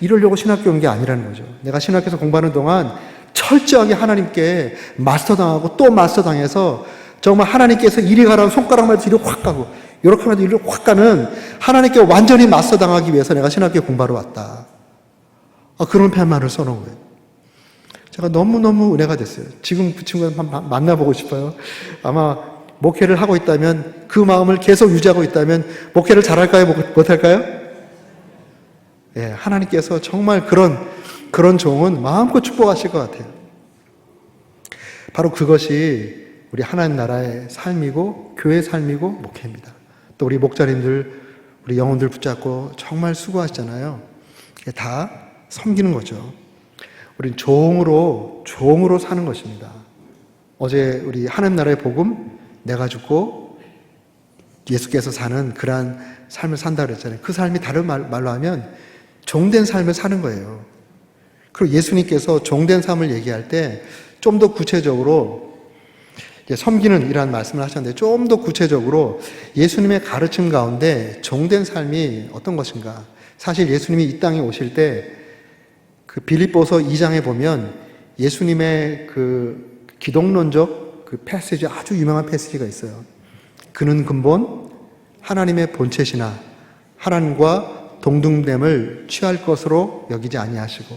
이러려고 신학교 온 게 아니라는 거죠. 내가 신학교에서 공부하는 동안 철저하게 하나님께 마스터 당하고 또 마스터 당해서 정말 하나님께서 이리 가라고 손가락만 해도 이리 확 가고 이렇게 하면 이리 확 가는 하나님께 완전히 마스터 당하기 위해서 내가 신학교에 공부하러 왔다. 그런 팻말을 써놓은 거예요. 제가 너무너무 은혜가 됐어요. 지금 그 친구를 만나보고 싶어요. 아마 목회를 하고 있다면 그 마음을 계속 유지하고 있다면 목회를 잘할까요? 못할까요? 예, 하나님께서 정말 그런 종은 마음껏 축복하실 것 같아요. 바로 그것이 우리 하나님 나라의 삶이고 교회의 삶이고 목회입니다. 또 우리 목자님들, 우리 영혼들 붙잡고 정말 수고하시잖아요. 이게 다 섬기는 거죠. 우린 종으로 사는 것입니다. 어제 우리 하나님 나라의 복음, 내가 죽고 예수께서 사는 그러한 삶을 산다 그랬잖아요. 그 삶이 다른 말로 하면 종된 삶을 사는 거예요. 그리고 예수님께서 종된 삶을 얘기할 때 좀 더 구체적으로 섬기는 이라는 말씀을 하셨는데 좀 더 구체적으로 예수님의 가르침 가운데 종된 삶이 어떤 것인가. 사실 예수님이 이 땅에 오실 때 그 빌립보서 2장에 보면 예수님의 그 기독론적 그 패시지, 아주 유명한 패시지가 있어요. 그는 근본 하나님의 본체시나 하나님과 동등됨을 취할 것으로 여기지 아니하시고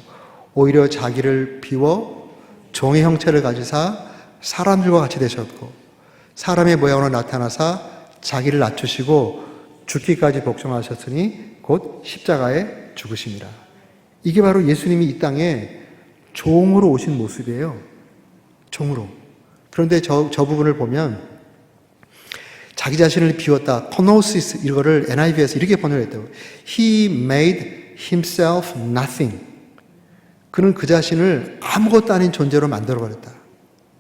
오히려 자기를 비워 종의 형체를 가지사 사람들과 같이 되셨고 사람의 모양으로 나타나사 자기를 낮추시고 죽기까지 복종하셨으니 곧 십자가에 죽으심이라. 이게 바로 예수님이 이 땅에 종으로 오신 모습이에요. 종으로. 그런데 저 부분을 보면 자기 자신을 비웠다. 코노시스 이거를 NIV에서 이렇게 번역을 했다고. He made himself nothing. 그는 그 자신을 아무것도 아닌 존재로 만들어버렸다.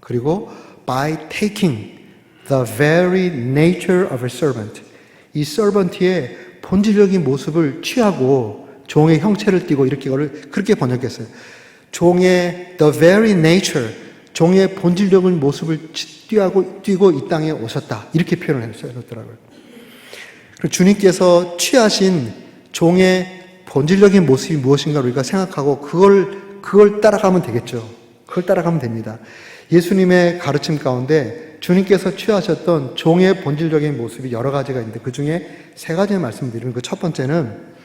그리고 by taking the very nature of a servant. 이 servant의 본질적인 모습을 취하고 종의 형체를 띠고 이렇게 그렇게 번역했어요. 종의 the very nature, 종의 본질적인 모습을 띠고 이 땅에 오셨다. 이렇게 표현을 해놓더라고요. 그리고 주님께서 취하신 종의 본질적인 모습이 무엇인가 우리가 생각하고 그걸 따라가면 되겠죠. 그걸 따라가면 됩니다. 예수님의 가르침 가운데 주님께서 취하셨던 종의 본질적인 모습이 여러 가지가 있는데 그 중에 세 가지 말씀드리는 그 첫 번째는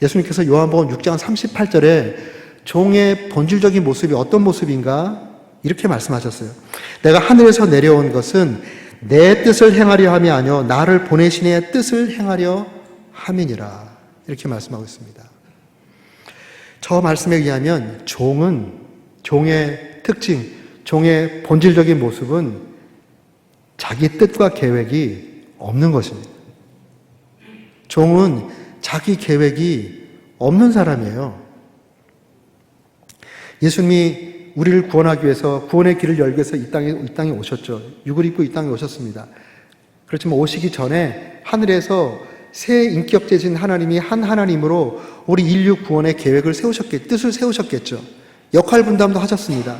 예수님께서 요한복음 6장 38절에 종의 본질적인 모습이 어떤 모습인가? 이렇게 말씀하셨어요. 내가 하늘에서 내려온 것은 내 뜻을 행하려 함이 아니요 나를 보내신 이의 뜻을 행하려 함이니라. 이렇게 말씀하고 있습니다. 저 말씀에 의하면 종의 특징, 종의 본질적인 모습은 자기 뜻과 계획이 없는 것입니다. 종은 자기 계획이 없는 사람이에요. 예수님이 우리를 구원하기 위해서 구원의 길을 열기 위해서 이 땅에 오셨죠. 육을 입고 이 땅에 오셨습니다. 그렇지만 오시기 전에 하늘에서 새 인격체신 하나님이 한 하나님으로 우리 인류 구원의 계획을 뜻을 세우셨겠죠. 역할 분담도 하셨습니다.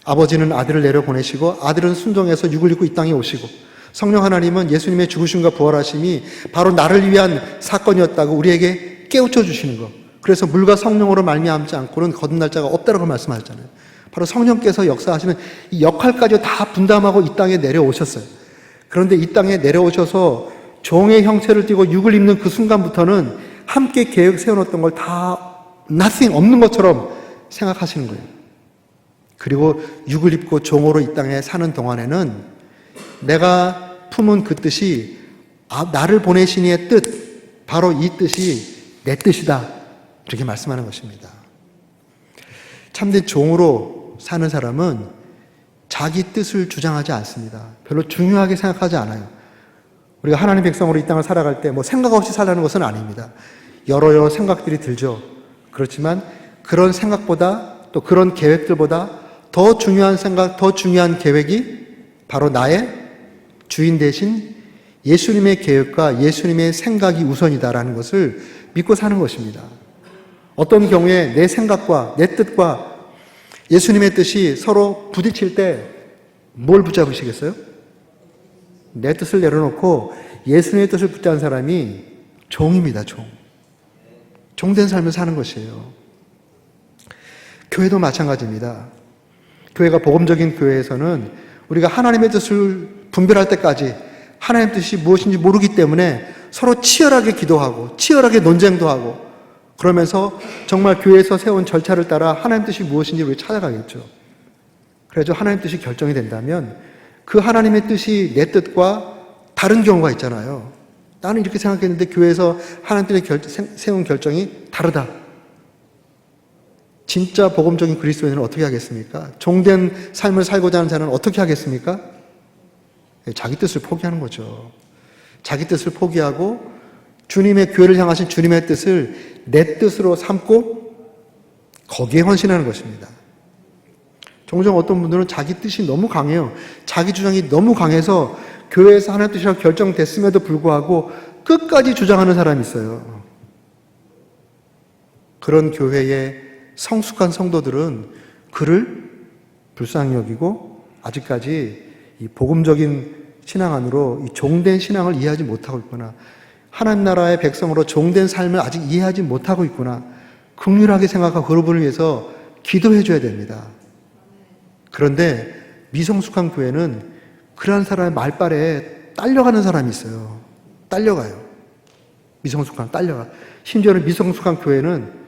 아버지는 아들을 내려보내시고 아들은 순종해서 육을 입고 이 땅에 오시고 성령 하나님은 예수님의 죽으심과 부활하심이 바로 나를 위한 사건이었다고 우리에게 깨우쳐 주시는 것. 그래서 물과 성령으로 말미암지 않고는 거듭날 자가 없다라고 말씀하셨잖아요. 바로 성령께서 역사하시는 이 역할까지 다 분담하고 이 땅에 내려오셨어요. 그런데 이 땅에 내려오셔서 종의 형체를 띠고 육을 입는 그 순간부터는 함께 계획 세워놓던 걸 다 nothing 없는 것처럼 생각하시는 거예요. 그리고 육을 입고 종으로 이 땅에 사는 동안에는 내가 품은 그 뜻이 나를 보내신 이의 뜻, 바로 이 뜻이 내 뜻이다. 이렇게 말씀하는 것입니다. 참된 종으로 사는 사람은 자기 뜻을 주장하지 않습니다. 별로 중요하게 생각하지 않아요. 우리가 하나님 백성으로 이 땅을 살아갈 때 생각 없이 살라는 것은 아닙니다. 여러 생각들이 들죠. 그렇지만 그런 생각보다 또 그런 계획들보다 더 중요한 생각, 더 중요한 계획이 바로 나의 주인 대신 예수님의 계획과 예수님의 생각이 우선이다라는 것을 믿고 사는 것입니다. 어떤 경우에 내 생각과 내 뜻과 예수님의 뜻이 서로 부딪힐 때 뭘 붙잡으시겠어요? 내 뜻을 내려놓고 예수님의 뜻을 붙잡은 사람이 종입니다. 종된 삶을 사는 것이에요. 교회도 마찬가지입니다. 교회가 복음적인 교회에서는 우리가 하나님의 뜻을 분별할 때까지 하나님의 뜻이 무엇인지 모르기 때문에 서로 치열하게 기도하고 치열하게 논쟁도 하고 그러면서 정말 교회에서 세운 절차를 따라 하나님 뜻이 무엇인지 우리 찾아가겠죠. 그래서 하나님 뜻이 결정이 된다면 그 하나님의 뜻이 내 뜻과 다른 경우가 있잖아요. 나는 이렇게 생각했는데 교회에서 하나님 뜻이 세운 결정이 다르다. 진짜 복음적인 그리스도인은 어떻게 하겠습니까? 종된 삶을 살고자 하는 자는 어떻게 하겠습니까? 자기 뜻을 포기하는 거죠. 자기 뜻을 포기하고 주님의 교회를 향하신 주님의 뜻을 내 뜻으로 삼고 거기에 헌신하는 것입니다. 종종 어떤 분들은 자기 뜻이 너무 강해요. 자기 주장이 너무 강해서 교회에서 하나님 뜻이라고 결정됐음에도 불구하고 끝까지 주장하는 사람이 있어요. 그런 교회의 성숙한 성도들은 그를 불쌍히 여기고 아직까지 이 복음적인 신앙 안으로 이 종된 신앙을 이해하지 못하고 있구나. 하나님 나라의 백성으로 종된 삶을 아직 이해하지 못하고 있구나. 긍휼하게 생각하고 그분을 위해서 기도해 줘야 됩니다. 그런데 미성숙한 교회는 그러한 사람의 말발에 딸려가는 사람이 있어요. 딸려가요. 미성숙한 딸려가. 심지어는 미성숙한 교회는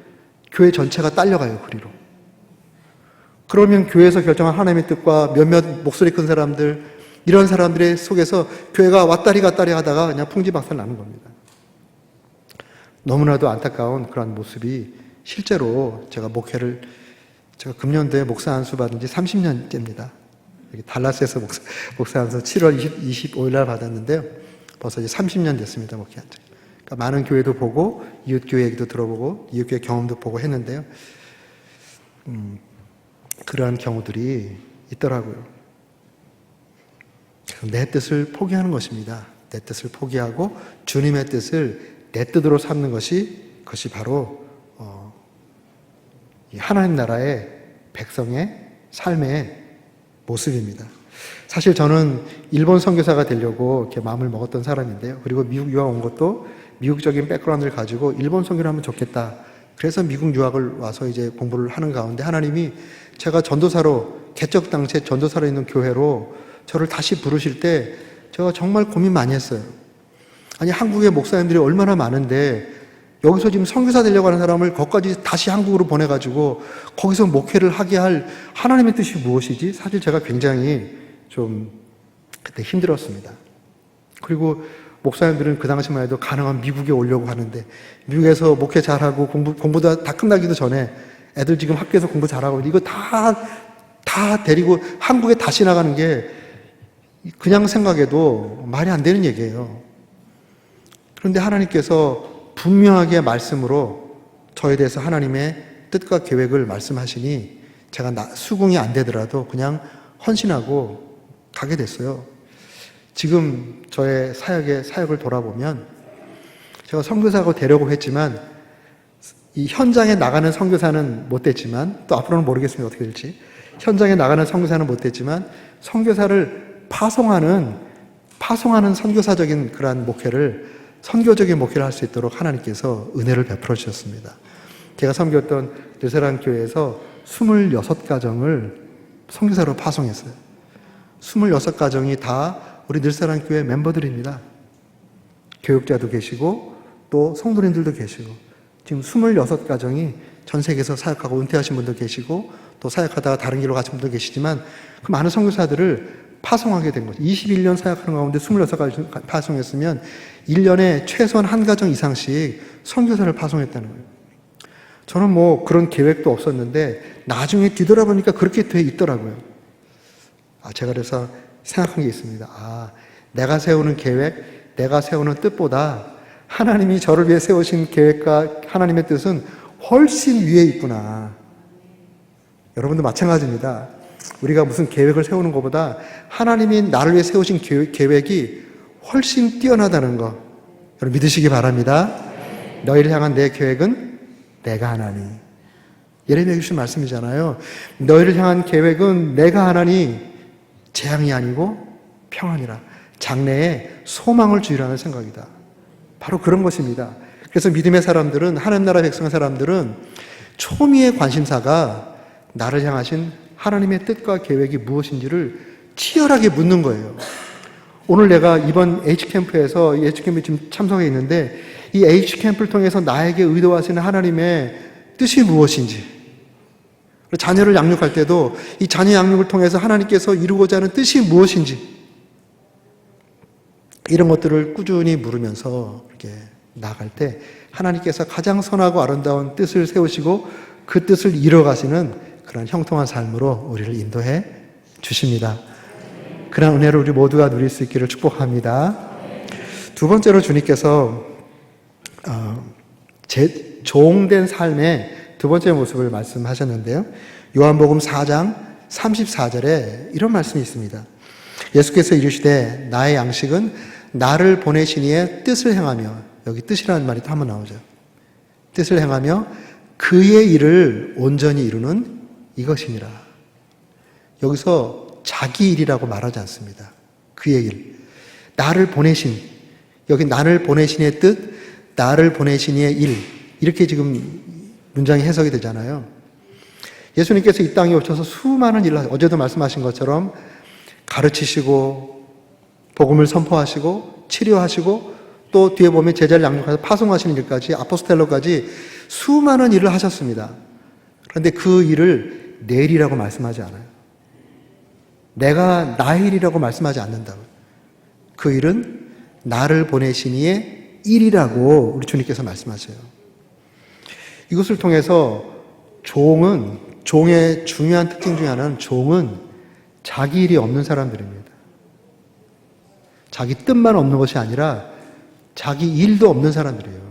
교회 전체가 딸려가요. 그리로. 그러면 교회에서 결정한 하나님의 뜻과 몇몇 목소리 큰 사람들, 이런 사람들의 속에서 교회가 왔다리 갔다리 하다가 그냥 풍지박살 나는 겁니다. 너무나도 안타까운 그런 모습이 실제로 제가 금년도에 목사 안수 받은 지 30년째입니다. 여기 달라스에서 목사 안수 7월 25일 날 받았는데요. 벌써 이제 30년 됐습니다. 목회한 지. 그러니까 많은 교회도 보고 이웃교회 얘기도 들어보고 이웃교회 경험도 보고 했는데요. 그러한 경우들이 있더라고요. 내 뜻을 포기하는 것입니다. 내 뜻을 포기하고 주님의 뜻을 내 뜻으로 삼는 그것이 바로 하나님 나라의 백성의 삶의 모습입니다. 사실 저는 일본 선교사가 되려고 이렇게 마음을 먹었던 사람인데요. 그리고 미국 유학 온 것도 미국적인 백그라운드를 가지고 일본 선교를 하면 좋겠다. 그래서 미국 유학을 와서 이제 공부를 하는 가운데 하나님이 제가 전도사로 개척 당시에 전도사로 있는 교회로 저를 다시 부르실 때 제가 정말 고민 많이 했어요. 아니 한국의 목사님들이 얼마나 많은데 여기서 지금 선교사 되려고 하는 사람을 거기까지 다시 한국으로 보내가지고 거기서 목회를 하게 할 하나님의 뜻이 무엇이지? 사실 제가 굉장히 좀 그때 힘들었습니다. 그리고 목사님들은 그 당시만 해도 가능한 미국에 오려고 하는데 미국에서 목회 잘하고 공부도 다 끝나기도 전에 애들 지금 학교에서 공부 잘하고 이거 다 데리고 한국에 다시 나가는 게 그냥 생각해도 말이 안 되는 얘기예요. 그런데 하나님께서 분명하게 말씀으로 저에 대해서 하나님의 뜻과 계획을 말씀하시니 제가 수긍이 안 되더라도 그냥 헌신하고 가게 됐어요. 지금 저의 사역을 돌아보면 제가 선교사하고 되려고 했지만 이 현장에 나가는 선교사는 못 됐지만 또 앞으로는 모르겠습니다. 어떻게 될지. 현장에 나가는 선교사는 못 됐지만 선교사를 파송하는 선교사적인 그러한 선교적인 목회를 할 수 있도록 하나님께서 은혜를 베풀어 주셨습니다. 제가 섬겼던 르세란 교회에서 26가정을 선교사로 파송했어요. 26가정이 다 우리 르세란 교회 멤버들입니다. 교육자도 계시고 또 성도님들도 계시고 지금 26가정이 전 세계에서 사역하고 은퇴하신 분도 계시고 또 사역하다가 다른 길로 가신 분도 계시지만 그 많은 선교사들을 파송하게 된 거죠. 21년 사역하는 가운데 26가지 파송했으면 1년에 최소한 한 가정 이상씩 선교사를 파송했다는 거예요. 저는 뭐 그런 계획도 없었는데 나중에 뒤돌아보니까 그렇게 돼 있더라고요. 제가 그래서 생각한 게 있습니다. 내가 세우는 계획, 내가 세우는 뜻보다 하나님이 저를 위해 세우신 계획과 하나님의 뜻은 훨씬 위에 있구나. 여러분도 마찬가지입니다. 우리가 무슨 계획을 세우는 것보다 하나님이 나를 위해 세우신 계획이 훨씬 뛰어나다는 거 여러분 믿으시기 바랍니다. 너희를 향한 내 계획은 내가 하나니. 예레미야 주신 말씀이잖아요. 너희를 향한 계획은 내가 하나니 재앙이 아니고 평안이라. 장래에 소망을 주리라는 생각이다. 바로 그런 것입니다. 그래서 믿음의 사람들은 하나님 나라 백성의 사람들은 초미의 관심사가 나를 향하신 하나님의 뜻과 계획이 무엇인지를 치열하게 묻는 거예요. 오늘 내가 이번 H캠프에서 H캠프에 지금 참석해 있는데 이 H캠프를 통해서 나에게 의도하시는 하나님의 뜻이 무엇인지 자녀를 양육할 때도 이 자녀 양육을 통해서 하나님께서 이루고자 하는 뜻이 무엇인지 이런 것들을 꾸준히 물으면서 이렇게 나아갈 때 하나님께서 가장 선하고 아름다운 뜻을 세우시고 그 뜻을 이뤄가시는 그런 형통한 삶으로 우리를 인도해 주십니다. 그런 은혜를 우리 모두가 누릴 수 있기를 축복합니다. 두 번째로 주님께서 종된 삶의 두 번째 모습을 말씀하셨는데요. 요한복음 4장 34절에 이런 말씀이 있습니다. 예수께서 이르시되 나의 양식은 나를 보내신 이의 뜻을 행하며, 여기 뜻이라는 말이 또 한번 나오죠. 뜻을 행하며 그의 일을 온전히 이루는 이것이니라. 여기서 자기 일이라고 말하지 않습니다. 그의 일. 나를 보내신, 여기 나를 보내신 이의 뜻, 나를 보내신 이의 일. 이렇게 지금 문장이 해석이 되잖아요. 예수님께서 이 땅에 오셔서 수많은 일을, 어제도 말씀하신 것처럼 가르치시고, 복음을 선포하시고, 치료하시고, 또 뒤에 보면 제자를 양육해서 파송하시는 일까지, 아포스텔로까지 수많은 일을 하셨습니다. 그런데 그 일을 내 일이라고 말씀하지 않아요. 내가 나의 일이라고 말씀하지 않는다고. 그 일은 나를 보내신 이의 일이라고 우리 주님께서 말씀하세요. 이것을 통해서 종의 중요한 특징 중에 하나는 종은 자기 일이 없는 사람들입니다. 자기 뜻만 없는 것이 아니라 자기 일도 없는 사람들이에요.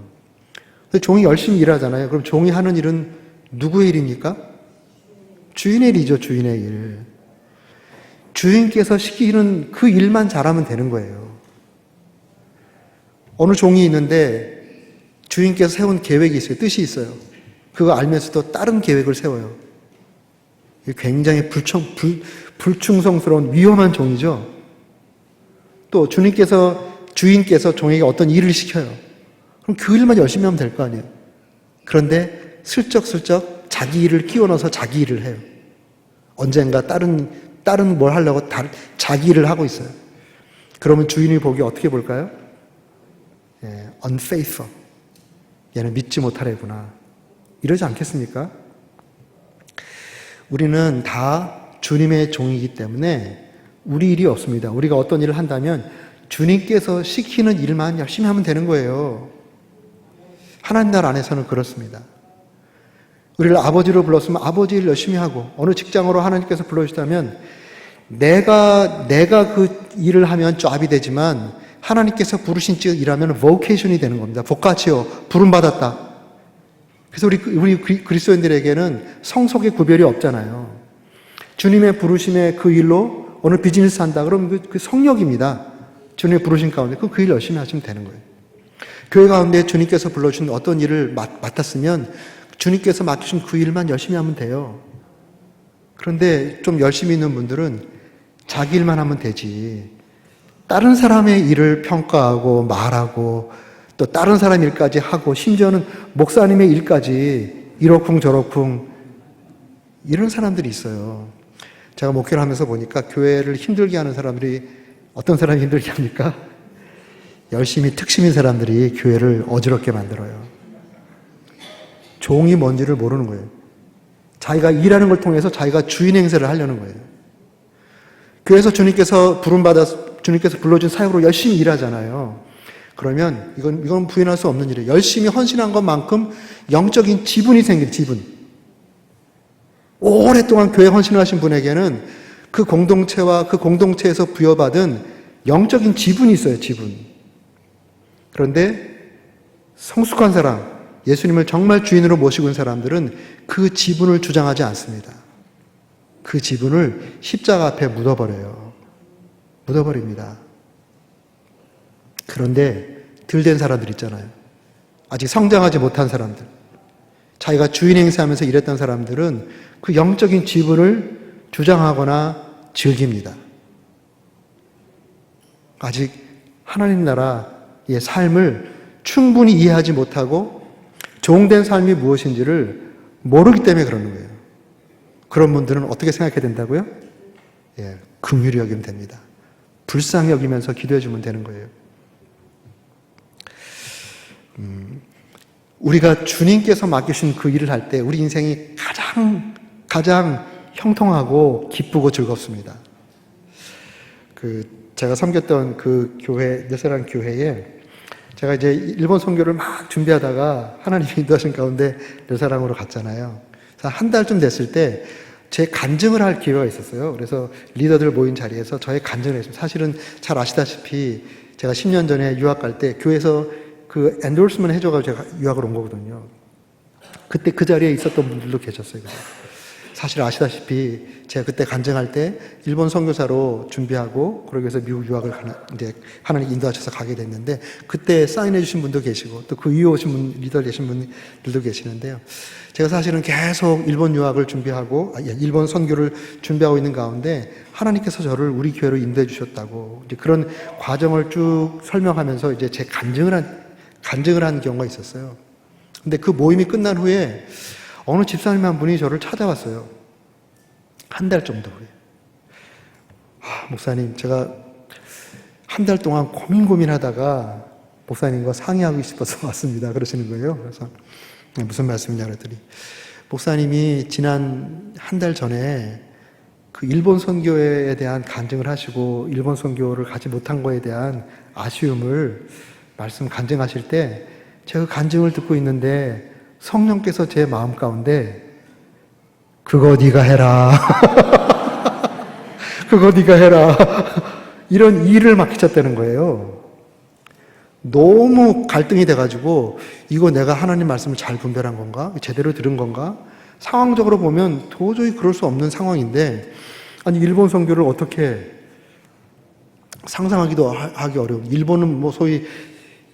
종이 열심히 일하잖아요. 그럼 종이 하는 일은 누구의 일입니까? 주인의 일이죠, 주인의 일. 주인께서 시키는 그 일만 잘하면 되는 거예요. 어느 종이 있는데 주인께서 세운 계획이 있어요. 뜻이 있어요. 그거 알면서도 다른 계획을 세워요. 굉장히 불충성스러운 위험한 종이죠. 또 주인께서 종에게 어떤 일을 시켜요. 그럼 그 일만 열심히 하면 될 거 아니에요. 그런데 슬쩍슬쩍 자기 일을 끼워 넣어서 자기 일을 해요. 언젠가 다른 뭘 하려고 자기 일을 하고 있어요. 그러면 주인이 보기 어떻게 볼까요? unfaithful. 얘는 믿지 못할 애구나. 이러지 않겠습니까? 우리는 다 주님의 종이기 때문에 우리 일이 없습니다. 우리가 어떤 일을 한다면 주님께서 시키는 일만 열심히 하면 되는 거예요. 하나님 나라 안에서는 그렇습니다. 우리를 아버지로 불렀으면 아버지 일 열심히 하고, 어느 직장으로 하나님께서 불러주시다면 내가 그 일을 하면 쫌이 되지만 하나님께서 부르신 즉 일하면 vocation이 되는 겁니다. 보카치오, 부름받았다. 그래서 우리 그리스도인들에게는 성속의 구별이 없잖아요. 주님의 부르심의 그 일로 어느 비즈니스 한다 그러면 그 성역입니다. 주님의 부르심 가운데 그 일 열심히 하시면 되는 거예요. 교회 가운데 주님께서 불러주신 어떤 일을 맡았으면 주님께서 맡기신 그 일만 열심히 하면 돼요. 그런데 좀 열심히 있는 분들은 자기 일만 하면 되지, 다른 사람의 일을 평가하고 말하고 또 다른 사람 일까지 하고 심지어는 목사님의 일까지 이러쿵 저러쿵 이런 사람들이 있어요. 제가 목회를 하면서 보니까 교회를 힘들게 하는 사람들이 어떤 사람이 힘들게 합니까? 열심히 특심인 사람들이 교회를 어지럽게 만들어요. 종이 뭔지를 모르는 거예요. 자기가 일하는 걸 통해서 자기가 주인 행세를 하려는 거예요. 교회에서 주님께서 불러준 사역으로 열심히 일하잖아요. 그러면 이건 부인할 수 없는 일이에요. 열심히 헌신한 것만큼 영적인 지분이 생겨요. 지분. 오랫동안 교회 헌신을 하신 분에게는 그 공동체와 그 공동체에서 부여받은 영적인 지분이 있어요. 지분. 그런데 성숙한 사람, 예수님을 정말 주인으로 모시고 있는 사람들은 그 지분을 주장하지 않습니다. 그 지분을 십자가 앞에 묻어버려요. 묻어버립니다. 그런데 덜된 사람들 있잖아요. 아직 성장하지 못한 사람들. 자기가 주인 행세하면서 일했던 사람들은 그 영적인 지분을 주장하거나 즐깁니다. 아직 하나님 나라의 삶을 충분히 이해하지 못하고 종된 삶이 무엇인지를 모르기 때문에 그러는 거예요. 그런 분들은 어떻게 생각해야 된다고요? 긍휼히 여기면 됩니다. 불쌍히 여기면서 기도해 주면 되는 거예요. 우리가 주님께서 맡기신 그 일을 할 때 우리 인생이 가장 형통하고 기쁘고 즐겁습니다. 제가 섬겼던 그 교회, 르세랑 교회에 제가 이제 일본 선교를 막 준비하다가 하나님이 인도하신 가운데 르세랑으로 갔잖아요. 그래서 한 달쯤 됐을 때 제 간증을 할 기회가 있었어요. 그래서 리더들 모인 자리에서 저의 간증을 했습니다. 사실은 잘 아시다시피 제가 10년 전에 유학 갈 때 교회에서 그 엔도스먼트 해줘가지고 제가 유학을 온 거거든요. 그때 그 자리에 있었던 분들도 계셨어요. 사실 아시다시피 제가 그때 간증할 때 일본 선교사로 준비하고 그러기 위해서 미국 유학을 이제 하나님 인도하셔서 가게 됐는데 그때 사인해 주신 분도 계시고 또 그 이후에 오신 분, 리더 되신 분들도 계시는데요. 제가 사실은 계속 일본 유학을 준비하고 일본 선교를 준비하고 있는 가운데 하나님께서 저를 우리 교회로 인도해 주셨다고 이제 그런 과정을 쭉 설명하면서 이제 제 간증을 한 경우가 있었어요. 근데 그 모임이 끝난 후에 어느 집사님 한 분이 저를 찾아왔어요. 한 달 정도 후에. 목사님, 제가 한 달 동안 고민하다가 목사님과 상의하고 싶어서 왔습니다. 그러시는 거예요. 그래서 무슨 말씀이냐 그랬더니 목사님이 지난 한 달 전에 그 일본 선교에 대한 간증을 하시고 일본 선교를 가지 못한 거에 대한 아쉬움을 간증하실 때 제가 간증을 듣고 있는데 성령께서 제 마음 가운데 그거 네가 해라. 그거 네가 해라. 이런 일을 맡기셨다는 거예요. 너무 갈등이 돼가지고 이거 내가 하나님 말씀을 잘 분별한 건가? 제대로 들은 건가? 상황적으로 보면 도저히 그럴 수 없는 상황인데 아니 일본 선교를 어떻게 상상하기도 하기 어려운 일본은 뭐 소위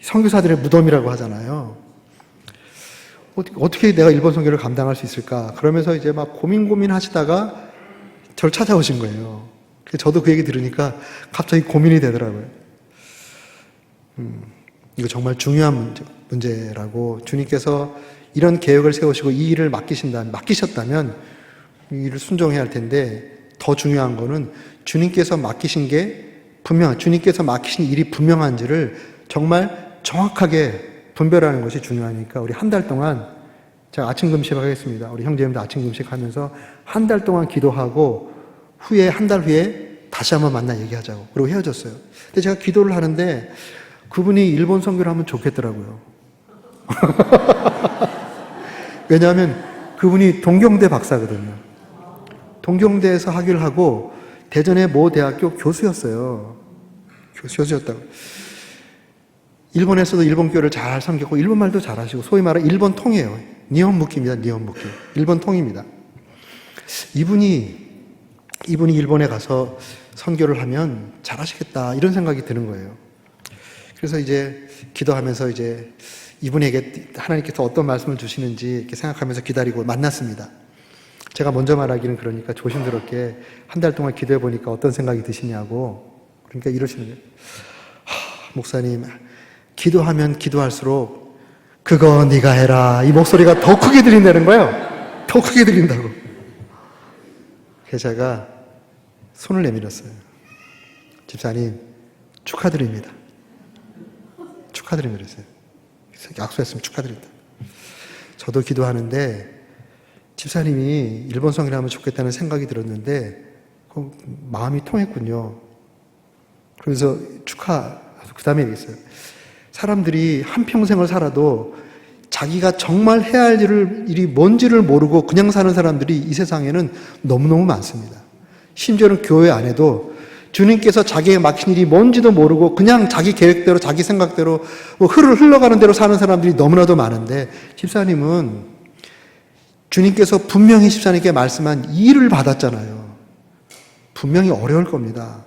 선교사들의 무덤이라고 하잖아요. 어떻게 내가 일본 선교를 감당할 수 있을까? 그러면서 이제 막 고민하시다가 저를 찾아오신 거예요. 저도 그 얘기 들으니까 갑자기 고민이 되더라고요. 이거 정말 중요한 문제라고 주님께서 이런 계획을 세우시고 이 일을 맡기셨다면 이 일을 순종해야 할 텐데 더 중요한 거는 주님께서 맡기신 일이 분명한지를 정말 정확하게 분별하는 것이 중요하니까 우리 한 달 동안 제가 아침 금식 하겠습니다. 우리 형제님도 아침 금식 하면서 한 달 동안 기도하고 후에 한 달 후에 다시 한번 만나 얘기하자고. 그리고 헤어졌어요. 근데 제가 기도를 하는데 그분이 일본 선교를 하면 좋겠더라고요. 왜냐하면 그분이 동경대 박사거든요. 동경대에서 학위를 하고 대전의 모 대학교 교수였어요. 교수였다고. 일본에서도 일본교를 잘 섬겼고 일본말도 잘하시고 소위 말하는 일본 통이에요. 니혼무키입니다. 니혼무키. 일본 통입니다. 이분이 일본에 가서 선교를 하면 잘하시겠다 이런 생각이 드는 거예요. 그래서 이제 기도하면서 이제 이분에게 하나님께서 어떤 말씀을 주시는지 이렇게 생각하면서 기다리고 만났습니다. 제가 먼저 말하기는 그러니까 조심스럽게 한 달 동안 기도해 보니까 어떤 생각이 드시냐고. 그러니까 이러시는 거예요. 목사님, 기도하면 기도할수록 그거 네가 해라 이 목소리가 더 크게 들린다는 거예요. 더 크게 들린다고. 그래서 제가 손을 내밀었어요. 집사님 축하드립니다. 축하드립니다. 그래서 약속했으면 축하드립니다. 저도 기도하는데 집사님이 일본 성이라 하면 좋겠다는 생각이 들었는데 마음이 통했군요. 그래서 그 다음에 얘기했어요. 사람들이 한평생을 살아도 자기가 정말 해야 할 일이 뭔지를 모르고 그냥 사는 사람들이 이 세상에는 너무너무 많습니다. 심지어는 교회 안에도 주님께서 자기에게 맡긴 일이 뭔지도 모르고 그냥 자기 계획대로 자기 생각대로 흘러가는 대로 사는 사람들이 너무나도 많은데 집사님은 주님께서 분명히 집사님께 말씀한 이 일을 받았잖아요. 분명히 어려울 겁니다.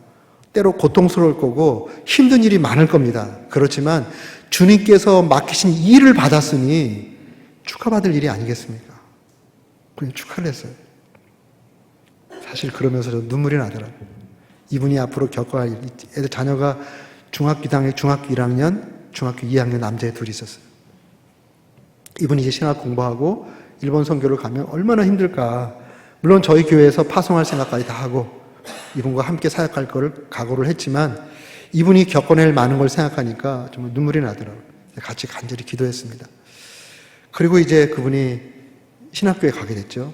때로 고통스러울 거고 힘든 일이 많을 겁니다. 그렇지만 주님께서 맡기신 이 일을 받았으니 축하받을 일이 아니겠습니까? 그냥 축하를 했어요. 사실 그러면서 저 눈물이 나더라고요. 이분이 앞으로 겪어야 할 애들 자녀가 중학교 1학년, 중학교 2학년 남자애 둘이 있었어요. 이분이 이제 신학 공부하고 일본 선교를 가면 얼마나 힘들까. 물론 저희 교회에서 파송할 생각까지 다 하고 이분과 함께 사역할 거를 각오를 했지만 이분이 겪어낼 많은 걸 생각하니까 정말 눈물이 나더라고요. 같이 간절히 기도했습니다. 그리고 이제 그분이 신학교에 가게 됐죠.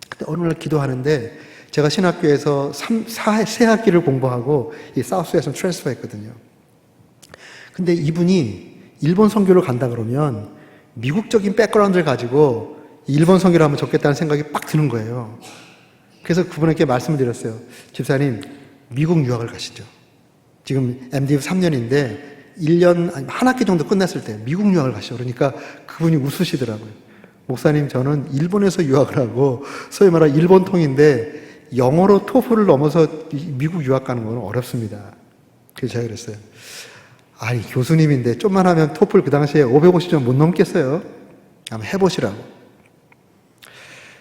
근데 어느 날 기도하는데 제가 신학교에서 세 학기를 공부하고 이 사우스에서 트랜스퍼 했거든요. 근데 이분이 일본 선교를 간다 그러면 미국적인 백그라운드를 가지고 일본 선교를 하면 좋겠다는 생각이 빡 드는 거예요. 그래서 그분에게 말씀을 드렸어요. 집사님, 미국 유학을 가시죠. 지금 MD 3년인데 1년, 아니 한 학기 정도 끝났을 때 미국 유학을 가시죠. 그러니까 그분이 웃으시더라고요. 목사님, 저는 일본에서 유학을 하고 소위 말하는 일본 통인데 영어로 토플을 넘어서 미국 유학 가는 건 어렵습니다. 그래서 제가 그랬어요. 아니, 교수님인데 좀만 하면 토플 그 당시에 550점 못 넘겠어요. 한번 해보시라고.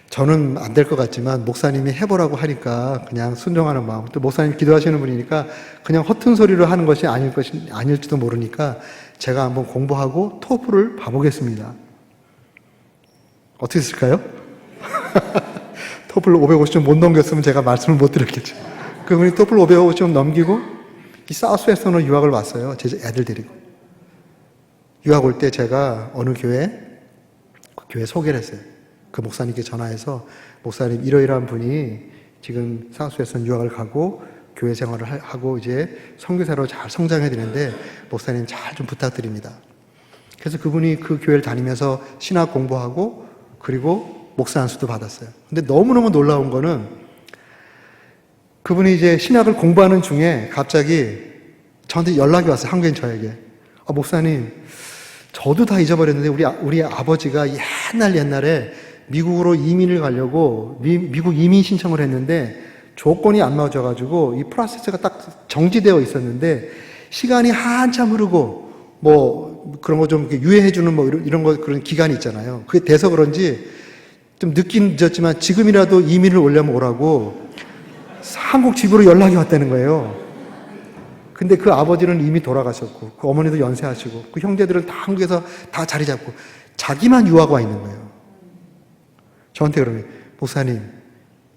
저는 안 될 것 같지만 목사님이 해보라고 하니까 그냥 순종하는 마음. 또 목사님 기도하시는 분이니까 그냥 허튼 소리로 하는 것이 아닐지도 모르니까 제가 한번 공부하고 토플을 봐보겠습니다. 어떻게 했을까요? 토플 550점 못 넘겼으면 제가 말씀을 못 드렸겠죠. 그분이 토플 550점 넘기고 이 사우스웨스턴으로 유학을 왔어요. 제 애들 데리고. 유학 올 때 제가 어느 교회 소개를 했어요. 그 목사님께 전화해서 목사님 이러이러한 분이 지금 사우스웨스턴 유학을 가고 교회 생활을 하고 이제 선교사로 잘 성장해야 되는데 목사님 잘 좀 부탁드립니다. 그래서 그분이 그 교회를 다니면서 신학 공부하고 그리고 목사 안수도 받았어요. 근데 너무너무 놀라운 거는 그분이 이제 신학을 공부하는 중에 갑자기 저한테 연락이 왔어요. 한국인 저에게. 목사님, 저도 다 잊어버렸는데 우리 아버지가 옛날에 미국으로 이민을 가려고 미국 이민 신청을 했는데 조건이 안 맞아가지고 이 프로세스가 딱 정지되어 있었는데 시간이 한참 흐르고 뭐 그런 거 좀 유예해주는 뭐 이런 거 그런 기간이 있잖아요. 그게 돼서 그런지 좀 늦긴 늦었지만 지금이라도 이민을 오려면 오라고 한국 집으로 연락이 왔다는 거예요. 근데 그 아버지는 이미 돌아가셨고 그 어머니도 연세하시고 그 형제들은 다 한국에서 다 자리 잡고 자기만 유학 와 있는 거예요. 저한테 그러면 목사님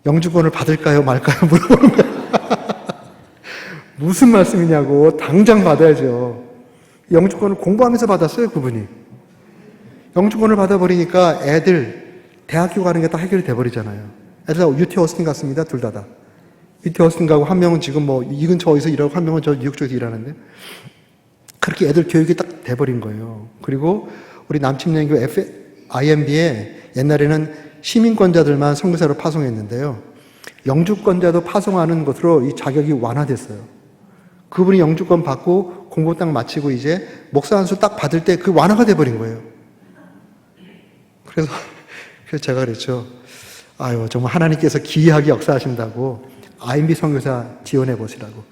영주권을 받을까요 말까요 물어보는 거예요. 무슨 말씀이냐고. 당장 받아야죠. 영주권을 공부하면서 받았어요, 그분이. 영주권을 받아버리니까 애들 대학교 가는 게 다 해결이 돼버리잖아요. 애들 다 UT 어스틴 갔습니다, 둘 다. UT 어스틴 가고 한 명은 지금 뭐 이 근처 어디서 일하고 한 명은 저 뉴욕 쪽에서 일하는데 그렇게 애들 교육이 딱 돼버린 거예요. 그리고 우리 남침연교 IMB에 옛날에는 시민권자들만 선교사로 파송했는데요. 영주권자도 파송하는 것으로 이 자격이 완화됐어요. 그분이 영주권 받고 공부 딱 마치고 이제 목사 안수 딱 받을 때 그 완화가 돼버린 거예요. 그래서 제가 그랬죠. 아유, 정말 하나님께서 기이하게 역사하신다고 IMB 선교사 지원해 보시라고.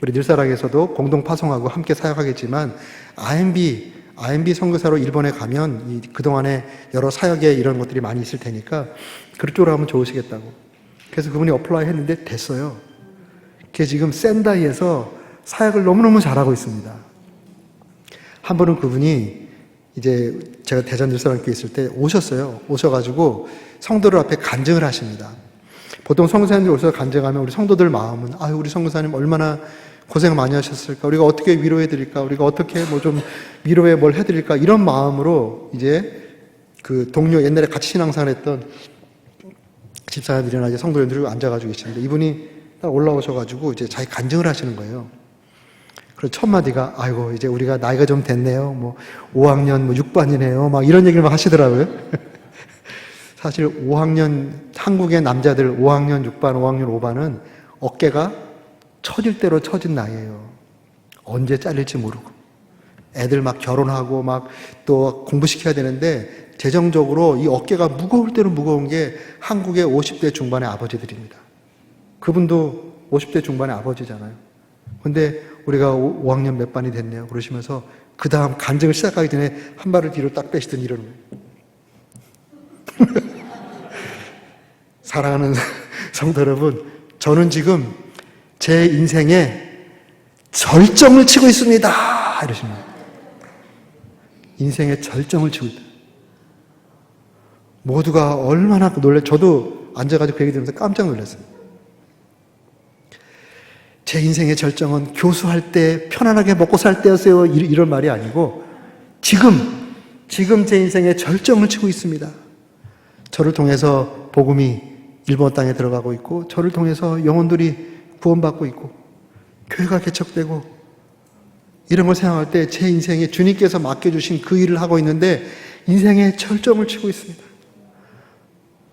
우리 늘사랑에서도 공동 파송하고 함께 사역하겠지만 IMB 선교사로 일본에 가면 그동안에 여러 사역에 이런 것들이 많이 있을 테니까 그쪽으로 하면 좋으시겠다고. 그래서 그분이 어플라이 했는데 됐어요. 그게 지금 샌다이에서 사역을 너무너무 잘하고 있습니다. 한 번은 그분이 이제 제가 대전 늘사랑교회 있을 때 오셨어요. 오셔가지고 성도들 앞에 간증을 하십니다. 보통 선교사님들 오셔서 간증하면 우리 성도들 마음은 아유, 우리 선교사님 얼마나 고생 많이 하셨을까? 우리가 어떻게 위로해 드릴까? 우리가 어떻게 뭐 좀 위로에 뭘 해 드릴까? 이런 마음으로 이제 그 동료 옛날에 같이 신앙생활했던 집사님들이나 이제 성도님들이 앉아가지고 계시는데 이분이 딱 올라오셔가지고 이제 자기 간증을 하시는 거예요. 그래서 첫 마디가 아이고 이제 우리가 나이가 좀 됐네요. 뭐 5학년 뭐 6반이네요. 막 이런 얘기를 막 하시더라고요. 사실 5학년 한국의 남자들 5학년 6반, 5학년 5반은 어깨가 처질 대로 처진 나이예요. 언제 잘릴지 모르고. 애들 막 결혼하고 막 또 공부시켜야 되는데 재정적으로 이 어깨가 무거울 때는 무거운 게 한국의 50대 중반의 아버지들입니다. 그분도 50대 중반의 아버지잖아요. 근데 우리가 5학년 몇 반이 됐네요. 그러시면서 그 다음 간증을 시작하기 전에 한 발을 뒤로 딱 빼시더니 이러는 거예요. 사랑하는 성도 여러분, 저는 지금 제 인생에 절정을 치고 있습니다. 이러십니다. 인생의 절정을 치고 있다. 모두가 얼마나 저도 앉아가지고 그 얘기 들으면서 깜짝 놀랐어요. 제 인생의 절정은 교수할 때 편안하게 먹고 살 때였어요. 이런 말이 아니고 지금 제 인생의 절정을 치고 있습니다. 저를 통해서 복음이 일본 땅에 들어가고 있고 저를 통해서 영혼들이 구원받고 있고 교회가 개척되고 이런 걸 생각할 때 제 인생에 주님께서 맡겨주신 그 일을 하고 있는데 인생의 절정을 치고 있습니다.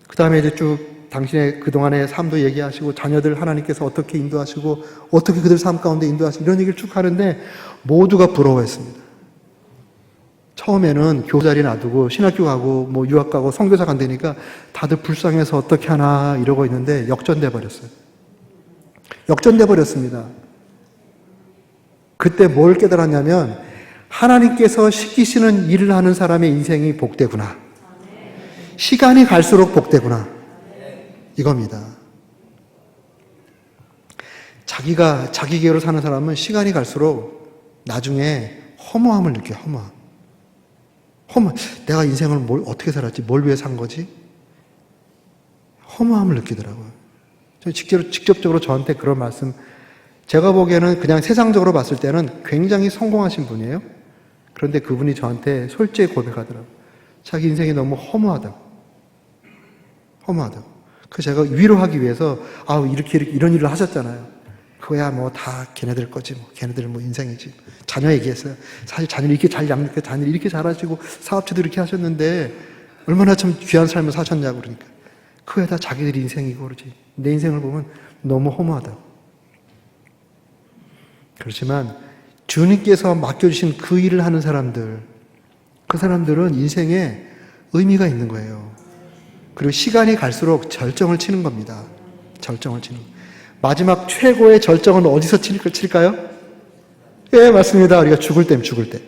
그 다음에 이제 쭉 당신의 그동안의 삶도 얘기하시고 자녀들 하나님께서 어떻게 인도하시고 어떻게 그들 삶 가운데 인도하시고 이런 얘기를 쭉 하는데 모두가 부러워했습니다. 처음에는 교사 자리 놔두고 신학교 가고 뭐 유학 가고 선교사 간다니까 다들 불쌍해서 어떻게 하나 이러고 있는데 역전돼 버렸어요. 역전돼 버렸습니다. 그때 뭘 깨달았냐면 하나님께서 시키시는 일을 하는 사람의 인생이 복되구나. 시간이 갈수록 복되구나. 이겁니다. 자기가 자기 계획으로 사는 사람은 시간이 갈수록 나중에 허무함을 느껴요. 허무함. 내가 인생을 어떻게 살았지? 뭘 위해 산 거지? 허무함을 느끼더라고요. 직접적으로 저한테 그런 말씀, 제가 보기에는 그냥 세상적으로 봤을 때는 굉장히 성공하신 분이에요. 그런데 그분이 저한테 솔직히 고백하더라고요. 자기 인생이 너무 허무하다고. 그래서 제가 위로하기 위해서 이렇게 이런 일을 하셨잖아요. 그거야 뭐 다 걔네들 거지 뭐 걔네들 뭐 인생이지. 자녀 얘기했어요. 사실 자녀를 이렇게 잘 양육해 자녀를 이렇게 잘하시고 사업체도 이렇게 하셨는데 얼마나 참 귀한 삶을 사셨냐고 그러니까 그거야 다 자기들 인생이고 그러지. 내 인생을 보면 너무 허무하다고. 그렇지만 주님께서 맡겨주신 그 일을 하는 사람들, 그 사람들은 인생에 의미가 있는 거예요. 그리고 시간이 갈수록 절정을 치는 겁니다. 절정을 치는 거. 마지막 최고의 절정은 어디서 칠까요? 예, 맞습니다. 우리가 죽을 때.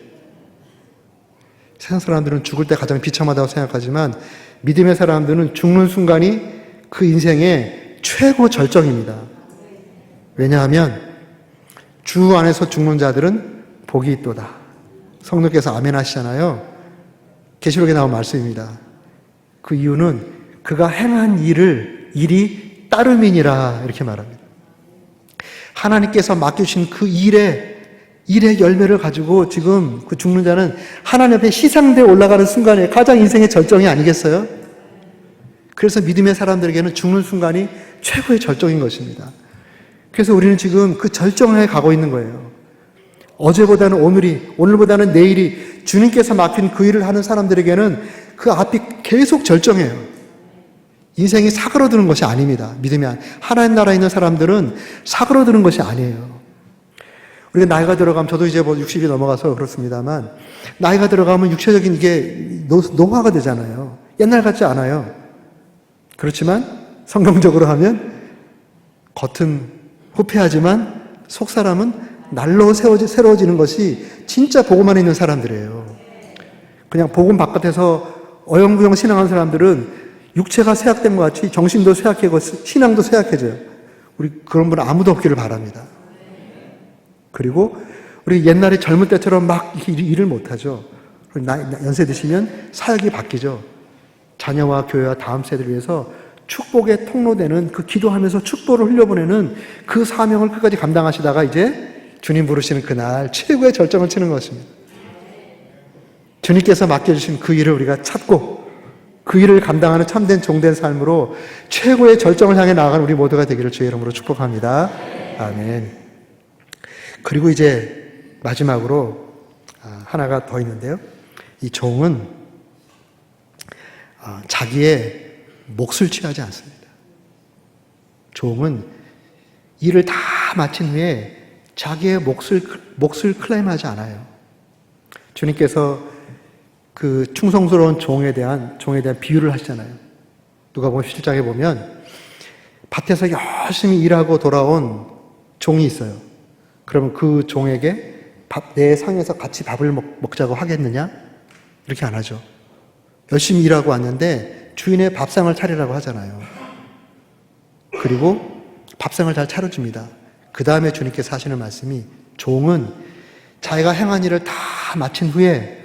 세상 사람들은 죽을 때 가장 비참하다고 생각하지만 믿음의 사람들은 죽는 순간이 그 인생의 최고 절정입니다. 왜냐하면 주 안에서 죽는 자들은 복이 있도다. 성령께서 아멘 하시잖아요. 계시록에 나온 말씀입니다. 그 이유는 그가 행한 일이 따름이니라 이렇게 말합니다. 하나님께서 맡겨주신 그 일에 일의 열매를 가지고 지금 그 죽는 자는 하나님 앞에 희생되어 올라가는 순간에 가장 인생의 절정이 아니겠어요? 그래서 믿음의 사람들에게는 죽는 순간이 최고의 절정인 것입니다. 그래서 우리는 지금 그 절정에 가고 있는 거예요. 어제보다는 오늘보다는 내일이 주님께서 맡긴 그 일을 하는 사람들에게는 그 앞이 계속 절정이에요. 인생이 사그러드는 것이 아닙니다. 믿음이 하나님 나라에 있는 사람들은 사그러드는 것이 아니에요. 우리가 나이가 들어가면, 저도 이제 60이 넘어가서 그렇습니다만, 나이가 들어가면 육체적인 이게 노화가 되잖아요. 옛날 같지 않아요. 그렇지만 성경적으로 하면 겉은 후패하지만 속 사람은 날로 새로워지는 것이 진짜 복음 안에 있는 사람들이에요. 그냥 복음 바깥에서 어영부영 신앙하는 사람들은 육체가 쇠약된 것 같이 정신도 쇠약해지고 신앙도 쇠약해져요. 우리 그런 분 아무도 없기를 바랍니다. 그리고 우리 옛날에 젊을 때처럼 막 일을 못하죠. 연세 드시면 사역이 바뀌죠. 자녀와 교회와 다음 세대를 위해서 축복의 통로되는 그 기도하면서 축복을 흘려보내는 그 사명을 끝까지 감당하시다가 이제 주님 부르시는 그날 최고의 절정을 치는 것입니다. 주님께서 맡겨주신 그 일을 우리가 찾고 그 일을 감당하는 참된 종된 삶으로 최고의 절정을 향해 나아가는 우리 모두가 되기를 주의 이름으로 축복합니다. 아멘. 그리고 이제 마지막으로 하나가 더 있는데요. 이 종은 자기의 몫을 취하지 않습니다. 종은 일을 다 마친 후에 자기의 몫을 클레임하지 않아요. 주님께서 그 충성스러운 종에 대한 비유를 하시잖아요. 누가복음 17장에 보면 밭에서 열심히 일하고 돌아온 종이 있어요. 그러면 그 종에게 내 상에서 같이 밥을 먹자고 하겠느냐? 이렇게 안 하죠. 열심히 일하고 왔는데 주인의 밥상을 차리라고 하잖아요. 그리고 밥상을 잘 차려줍니다. 그 다음에 주님께서 하시는 말씀이, 종은 자기가 행한 일을 다 마친 후에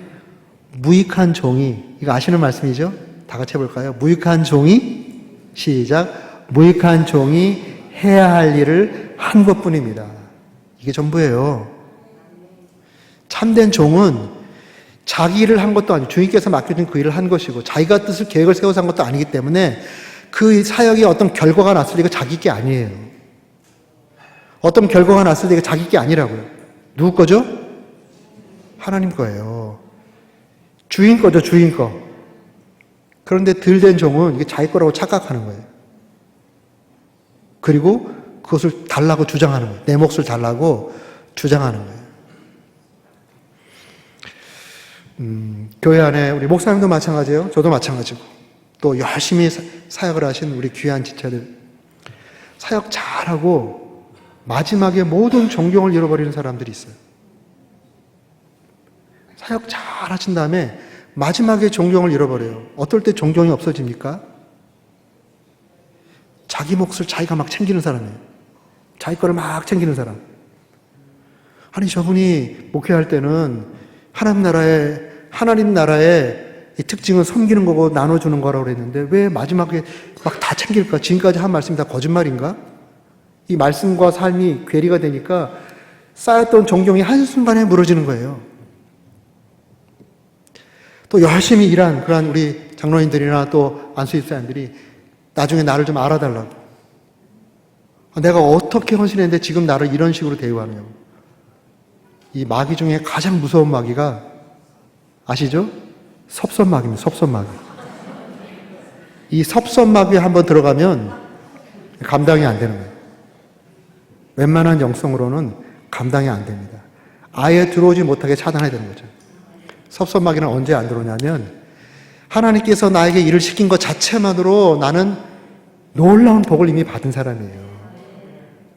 무익한 종이, 이거 아시는 말씀이죠? 다 같이 해볼까요? 무익한 종이, 시작, 무익한 종이 해야 할 일을 한 것뿐입니다. 이게 전부예요. 참된 종은 자기 일을 한 것도 아니고 주님께서 맡겨준 그 일을 한 것이고 자기가 뜻을 계획을 세워서 한 것도 아니기 때문에 그 사역에 어떤 결과가 났을 때 이거 자기 게 아니에요. 어떤 결과가 났을 때 이거 자기 게 아니라고요. 누구 거죠? 하나님 거예요. 주인 거죠, 주인 거. 그런데 들된 종은 이게 자기 거라고 착각하는 거예요. 그리고 그것을 달라고 주장하는 거예요. 내 몫을 달라고 주장하는 거예요. 교회 안에 우리 목사님도 마찬가지예요. 저도 마찬가지고. 또 열심히 사역을 하신 우리 귀한 지체들. 사역 잘하고 마지막에 모든 존경을 잃어버리는 사람들이 있어요. 사역 잘 하신 다음에 마지막에 존경을 잃어버려요. 어떨 때 존경이 없어집니까? 자기 몫을 자기가 막 챙기는 사람이에요. 자기 거를 막 챙기는 사람. 아니, 저분이 목회할 때는 하나님 나라의 이 특징은 섬기는 거고 나눠주는 거라고 그랬는데 왜 마지막에 막 다 챙길까? 지금까지 한 말씀이 다 거짓말인가? 이 말씀과 삶이 괴리가 되니까 쌓였던 존경이 한순간에 무너지는 거예요. 또 열심히 일한 그런 우리 장로님들이나 또 안수집사님들이 나중에 나를 좀 알아달라고. 내가 어떻게 헌신했는데 지금 나를 이런 식으로 대우하느냐고. 이 마귀 중에 가장 무서운 마귀가 아시죠? 섭선마귀입니다. 섭선마귀. 이 섭선마귀에 한번 들어가면 감당이 안 되는 거예요. 웬만한 영성으로는 감당이 안 됩니다. 아예 들어오지 못하게 차단해야 되는 거죠. 섭선마귀는 언제 안 들어오냐면 하나님께서 나에게 일을 시킨 것 자체만으로 나는 놀라운 복을 이미 받은 사람이에요.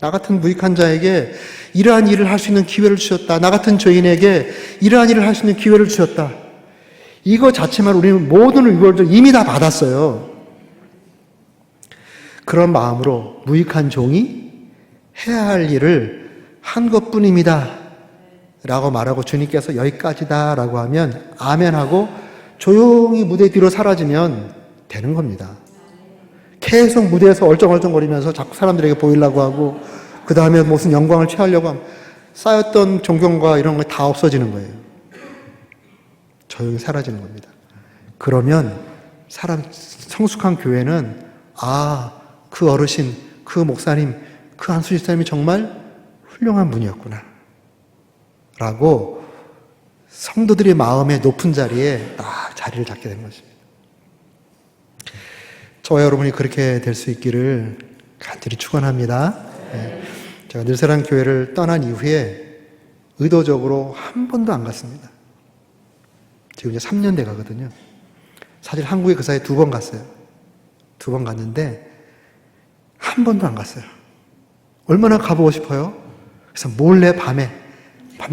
나 같은 무익한 자에게 이러한 일을 할 수 있는 기회를 주셨다. 나 같은 죄인에게 이러한 일을 할 수 있는 기회를 주셨다. 이거 자체만 우리는 모든 의벌을 이미 다 받았어요. 그런 마음으로 무익한 종이 해야 할 일을 한 것뿐입니다. 라고 말하고 주님께서 여기까지다 라고 하면 아멘하고 조용히 무대 뒤로 사라지면 되는 겁니다. 계속 무대에서 얼쩡얼쩡거리면서 자꾸 사람들에게 보이려고 하고 그 다음에 무슨 영광을 취하려고 하면 쌓였던 존경과 이런 거 다 없어지는 거예요. 조용히 사라지는 겁니다. 그러면 성숙한 교회는 그 어르신, 그 목사님, 그 안수 집사님이 정말 훌륭한 분이었구나 라고 성도들의 마음의 높은 자리에 딱 자리를 잡게 된 것입니다. 저와 여러분이 그렇게 될 수 있기를 간절히 축원합니다. 제가 늘사랑 교회를 떠난 이후에 의도적으로 한 번도 안 갔습니다. 지금 이제 3년 돼 가거든요. 사실 한국에 그 사이에 2번 갔어요. 2번 갔는데 한 번도 안 갔어요. 얼마나 가보고 싶어요? 그래서 몰래 밤에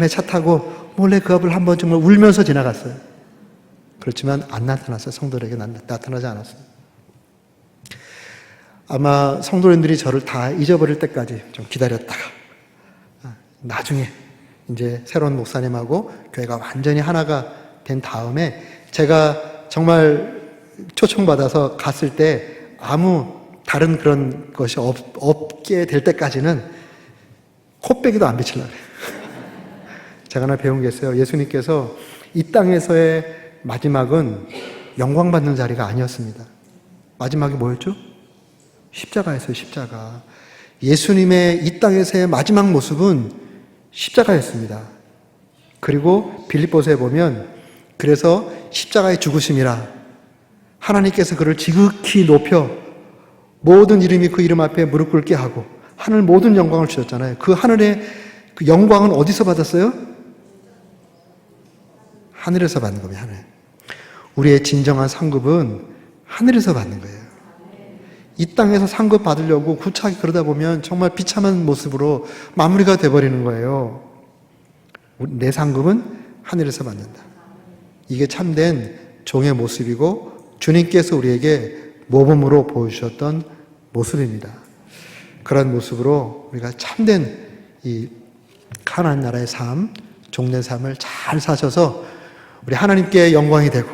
차 타고 몰래 그 앞을 한번 정말 울면서 지나갔어요. 그렇지만 안 나타났어요. 성도들에게 나타나지 않았어요. 아마 성도님들이 저를 다 잊어버릴 때까지 좀 기다렸다가 나중에 이제 새로운 목사님하고 교회가 완전히 하나가 된 다음에 제가 정말 초청받아서 갔을 때 아무 다른 그런 것이 없게 될 때까지는 코빼기도 안 비치려고 그래요. 제가 하나 배운 게 있어요. 예수님께서 이 땅에서의 마지막은 영광받는 자리가 아니었습니다. 마지막이 뭐였죠? 십자가였어요. 십자가. 예수님의 이 땅에서의 마지막 모습은 십자가였습니다. 그리고 빌립보서에 보면 그래서 십자가의 죽으심이라 하나님께서 그를 지극히 높여 모든 이름이 그 이름 앞에 무릎 꿇게 하고 하늘 모든 영광을 주셨잖아요. 그 하늘의 그 영광은 어디서 받았어요? 하늘에서 받는 겁니다. 하늘. 우리의 진정한 상급은 하늘에서 받는 거예요. 이 땅에서 상급 받으려고 구차하게 그러다 보면 정말 비참한 모습으로 마무리가 돼버리는 거예요. 내 상급은 하늘에서 받는다. 이게 참된 종의 모습이고 주님께서 우리에게 모범으로 보여주셨던 모습입니다. 그런 모습으로 우리가 참된 이 가나안 나라의 삶, 종된 삶을 잘 사셔서 우리 하나님께 영광이 되고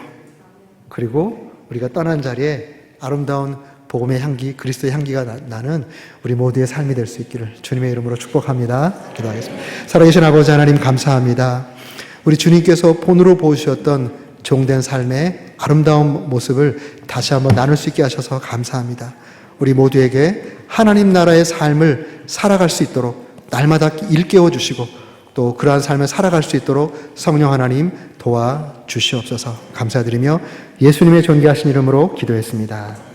그리고 우리가 떠난 자리에 아름다운 복음의 향기, 그리스도의 향기가 나는 우리 모두의 삶이 될 수 있기를 주님의 이름으로 축복합니다. 기도하겠습니다. 살아계신 아버지 하나님 감사합니다. 우리 주님께서 본으로 보여주셨던 종된 삶의 아름다운 모습을 다시 한번 나눌 수 있게 하셔서 감사합니다. 우리 모두에게 하나님 나라의 삶을 살아갈 수 있도록 날마다 일깨워 주시고 또 그러한 삶을 살아갈 수 있도록 성령 하나님 도와주시옵소서. 감사드리며 예수님의 존귀하신 이름으로 기도했습니다.